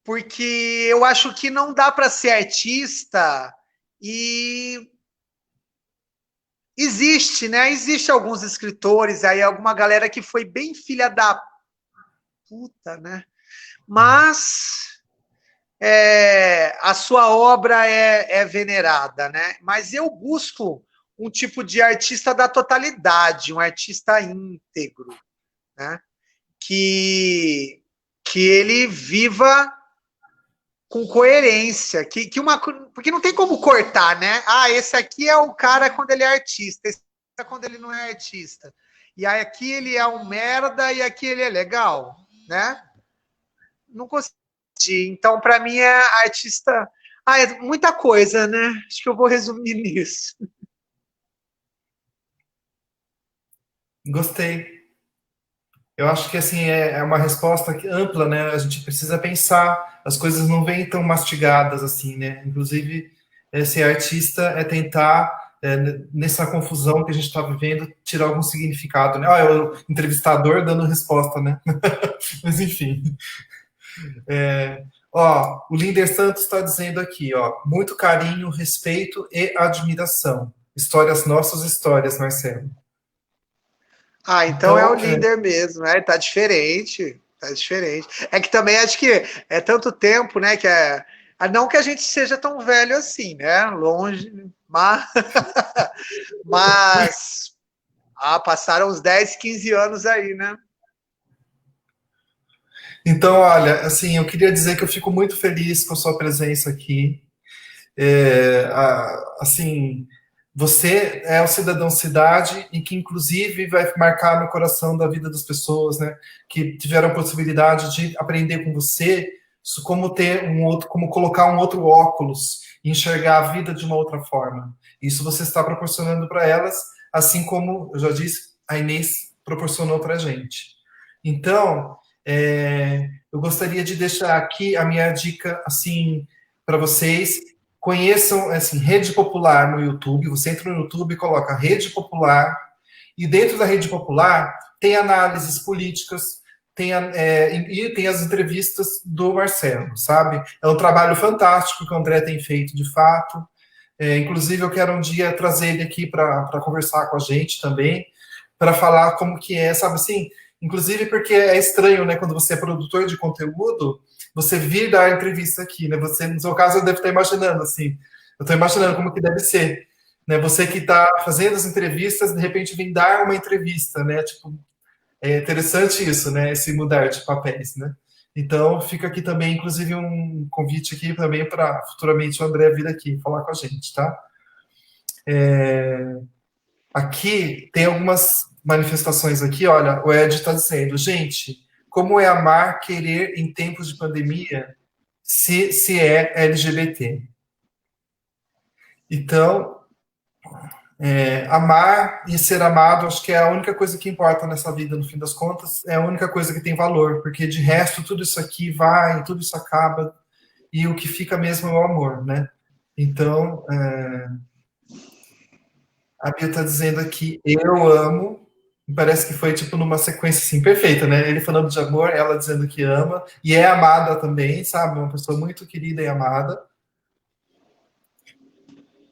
Porque eu acho que não dá para ser artista e existe, né? Existe alguns escritores aí, alguma galera que foi bem filha da puta, né? Mas a sua obra é venerada, né? Mas eu busco um tipo de artista da totalidade, um artista íntegro, né? Que que ele viva com coerência, porque não tem como cortar, né? Ah, esse aqui é o cara quando ele é artista, esse é quando ele não é artista. E aí aqui ele é um merda e aqui ele é legal, né? Não consigo. Então, para mim, é artista... Ah, é muita coisa, né? Acho que eu vou resumir nisso. Gostei. Eu acho que assim é uma resposta ampla, né? A gente precisa pensar, as coisas não vêm tão mastigadas assim, né? Inclusive, ser artista é tentar, nessa confusão que a gente está vivendo, tirar algum significado, né? É o entrevistador dando resposta, né? Mas enfim. O Linder Santos está dizendo aqui, muito carinho, respeito e admiração. Histórias nossas, histórias, Marcelo. Ah, então é o líder mesmo, né? Tá diferente, tá diferente. É que também acho que é tanto tempo, né? Não que a gente seja tão velho assim, né? Longe, mas passaram uns 10, 15 anos aí, né? Então, olha, assim, eu queria dizer que eu fico muito feliz com a sua presença aqui. Assim, você é o cidadão cidade e que, inclusive, vai marcar no coração da vida das pessoas, né? Que tiveram a possibilidade de aprender com você como ter como colocar um outro óculos e enxergar a vida de uma outra forma. Isso você está proporcionando para elas, assim como eu já disse, a Inês proporcionou para a gente. Então, eu gostaria de deixar aqui a minha dica, assim, para vocês. Conheçam, assim, Rede Popular no YouTube. Você entra no YouTube e coloca Rede Popular. E dentro da Rede Popular tem análises políticas, e tem as entrevistas do Marcelo, sabe? É um trabalho fantástico que o André tem feito, de fato. Inclusive, eu quero um dia trazer ele aqui para conversar com a gente também, para falar como que é, sabe assim? Inclusive porque é estranho, né, quando você é produtor de conteúdo, você vir dar a entrevista aqui, né? Você, no seu caso, deve estar imaginando, assim, eu estou imaginando como que deve ser, né? Você que está fazendo as entrevistas, de repente vir dar uma entrevista, né? Tipo, é interessante isso, né? Esse mudar de papéis, né? Então, fica aqui também, inclusive, um convite aqui também para futuramente o André vir aqui falar com a gente, tá? Aqui tem algumas manifestações aqui, olha, o Ed está dizendo, gente, como é amar, querer em tempos de pandemia se é LGBT? Então, amar e ser amado, acho que é a única coisa que importa nessa vida, no fim das contas, é a única coisa que tem valor, porque de resto tudo isso aqui vai, tudo isso acaba, e o que fica mesmo é o amor, né? Então, a Bia está dizendo aqui, eu amo, parece que foi tipo numa sequência assim, perfeita, né? Ele falando de amor, ela dizendo que ama, e é amada também, sabe? Uma pessoa muito querida e amada.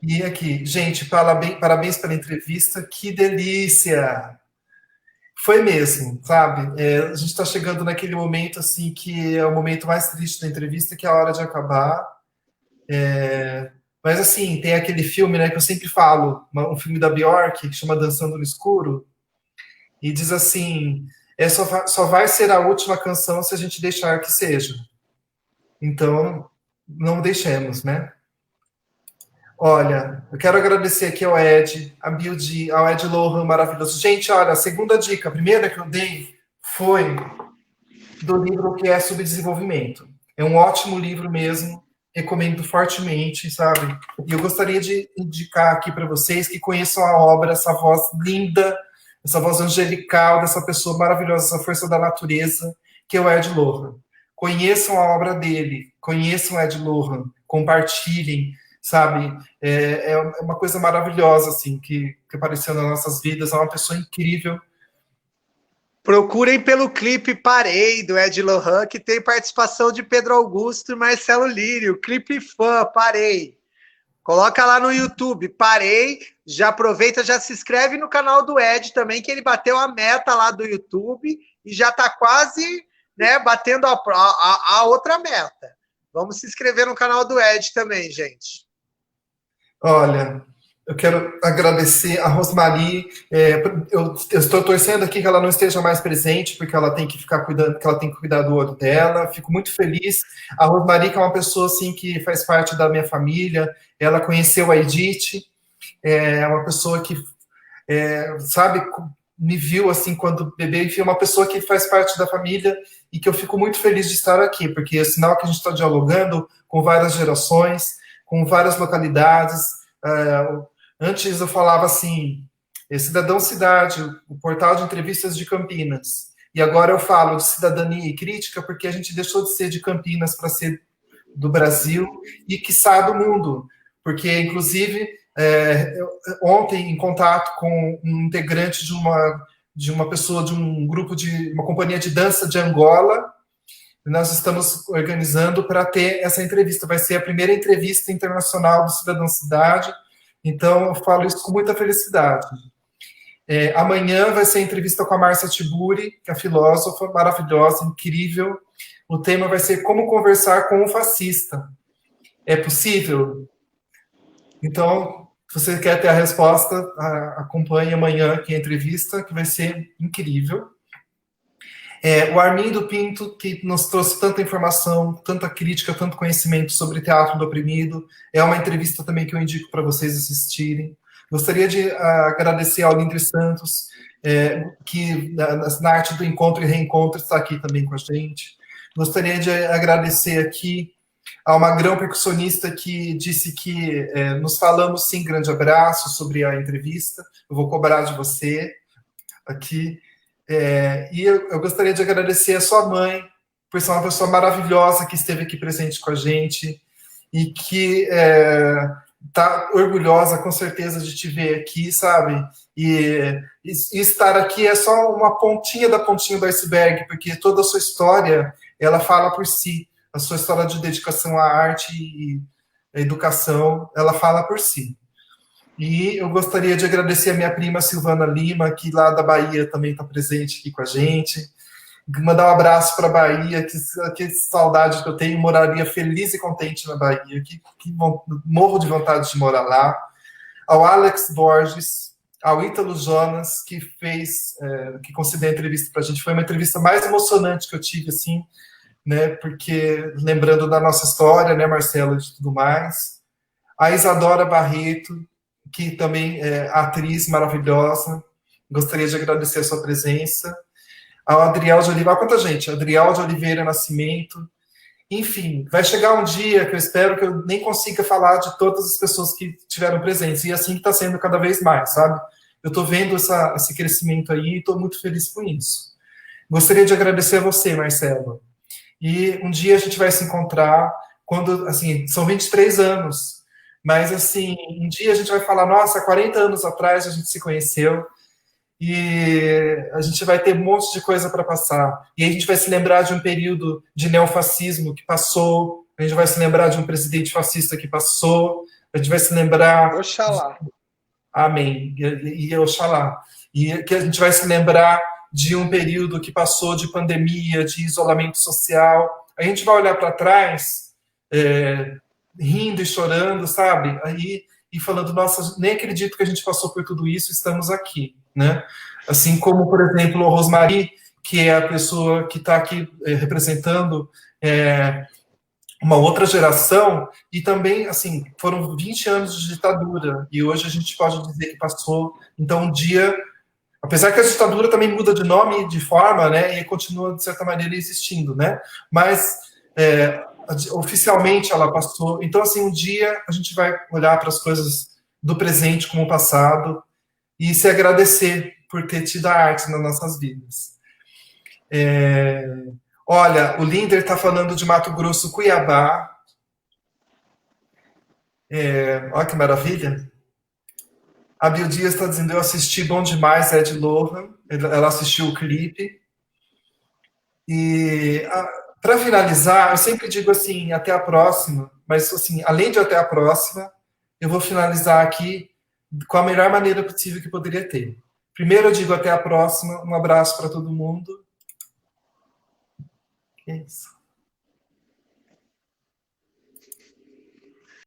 E aqui, gente, parabéns pela entrevista, que delícia! Foi mesmo, sabe? A gente está chegando naquele momento assim que é o momento mais triste da entrevista, que é a hora de acabar. Mas assim, tem aquele filme, né, que eu sempre falo, um filme da Bjork, que chama Dançando no Escuro, e diz assim, só vai ser a última canção se a gente deixar que seja. Então, não deixemos, né? Olha, eu quero agradecer aqui ao Ed, a Bildi, ao Ed Lohan, maravilhoso. Gente, olha, a segunda dica, a primeira que eu dei foi do livro que é Subdesenvolvimento. É um ótimo livro mesmo, recomendo fortemente, sabe? E eu gostaria de indicar aqui para vocês que conheçam a obra, essa voz linda, essa voz angelical dessa pessoa maravilhosa, essa força da natureza, que é o Ed Lohan. Conheçam a obra dele, conheçam o Ed Lohan, compartilhem, sabe? É uma coisa maravilhosa, assim, que apareceu nas nossas vidas. É uma pessoa incrível. Procurem pelo clipe Parei, do Ed Lohan, que tem participação de Pedro Augusto e Marcelo Lírio. Clipe fã, Parei. Coloca lá no YouTube, Parei. Já aproveita, já se inscreve no canal do Ed também, que ele bateu a meta lá do YouTube e já está quase, né, batendo a outra meta. Vamos se inscrever no canal do Ed também, gente. Olha, Eu quero agradecer a Rosmari. Eu estou torcendo aqui que ela não esteja mais presente, porque ela tem que ficar cuidando, que ela tem que cuidar do olho dela. Fico muito feliz. A Rosmari, que é uma pessoa assim que faz parte da minha família, ela conheceu a Edith, é uma pessoa que sabe, me viu assim quando bebê, enfim, uma pessoa que faz parte da família e que eu fico muito feliz de estar aqui, porque é sinal que a gente está dialogando com várias gerações, com várias localidades. Antes eu falava assim, Cidadão Cidade, o portal de entrevistas de Campinas. E agora eu falo de cidadania e crítica, porque a gente deixou de ser de Campinas para ser do Brasil e, quiçá, do mundo. Porque, inclusive, ontem, em contato com um integrante de uma pessoa, de um grupo, de uma companhia de dança de Angola, nós estamos organizando para ter essa entrevista. Vai ser a primeira entrevista internacional do Cidadão Cidade, então eu falo isso com muita felicidade. Amanhã vai ser a entrevista com a Márcia Tiburi, que é filósofa maravilhosa, incrível. O tema vai ser como conversar com um fascista. É possível? Então, se você quer ter a resposta, acompanhe amanhã aqui a entrevista, que vai ser incrível. O Armindo Pinto, que nos trouxe tanta informação, tanta crítica, tanto conhecimento sobre teatro do oprimido. É uma entrevista também que eu indico para vocês assistirem. Gostaria de agradecer ao Lindre Santos, que na arte do encontro e reencontro está aqui também com a gente. Gostaria de agradecer aqui ao Magrão percussionista, que disse que nos falamos sim, grande abraço sobre a entrevista. Eu vou cobrar de você aqui. E eu gostaria de agradecer a sua mãe, por ser uma pessoa maravilhosa que esteve aqui presente com a gente e que está orgulhosa, com certeza, de te ver aqui, sabe? E estar aqui é só uma pontinha da pontinha do iceberg, porque toda a sua história, ela fala por si. A sua história de dedicação à arte e à educação, ela fala por si. E eu gostaria de agradecer a minha prima Silvana Lima, que lá da Bahia também está presente aqui com a gente. Mandar um abraço para a Bahia, que saudade que eu tenho, moraria feliz e contente na Bahia, que morro de vontade de morar lá. Ao Alex Borges, ao Ítalo Jonas, que concedeu a entrevista para a gente. Foi uma entrevista mais emocionante que eu tive, assim, né, porque lembrando da nossa história, né, Marcela, de tudo mais. A Isadora Barreto, que também é atriz maravilhosa, gostaria de agradecer a sua presença. Ao Adriel de Oliveira, quanta gente? Adriel de Oliveira Nascimento. Enfim, vai chegar um dia que eu espero que eu nem consiga falar de todas as pessoas que tiveram presentes, e assim que está sendo cada vez mais, sabe? Eu estou vendo esse crescimento aí e estou muito feliz com isso. Gostaria de agradecer a você, Marcelo. E um dia a gente vai se encontrar, quando, assim, são 23 anos, mas, assim, um dia a gente vai falar, nossa, 40 anos atrás a gente se conheceu e a gente vai ter um monte de coisa para passar. E a gente vai se lembrar de um período de neofascismo que passou, a gente vai se lembrar de um presidente fascista que passou, a gente vai se lembrar... Oxalá. Amém. E Oxalá. E que a gente vai se lembrar de um período que passou de pandemia, de isolamento social. A gente vai olhar para trás... rindo e chorando, sabe? Aí, e falando, nossa, nem acredito que a gente passou por tudo isso, estamos aqui, né? Assim como, por exemplo, a Rosmari, que é a pessoa que está aqui representando uma outra geração, e também, assim, foram 20 anos de ditadura, e hoje a gente pode dizer que passou, então um dia, apesar que a ditadura também muda de nome e de forma, né, e continua, de certa maneira, existindo, né? Mas... oficialmente ela passou. Então, assim, um dia a gente vai olhar para as coisas do presente como o passado e se agradecer por ter tido a arte nas nossas vidas. Olha, o Linder está falando de Mato Grosso, Cuiabá. Olha que maravilha. A Bill Dias está dizendo, eu assisti Bom Demais, Ed Lohan. Ela assistiu o clipe. E... para finalizar, eu sempre digo assim, até a próxima, mas assim, além de até a próxima, eu vou finalizar aqui com a melhor maneira possível que poderia ter. Primeiro eu digo até a próxima, um abraço para todo mundo. É isso.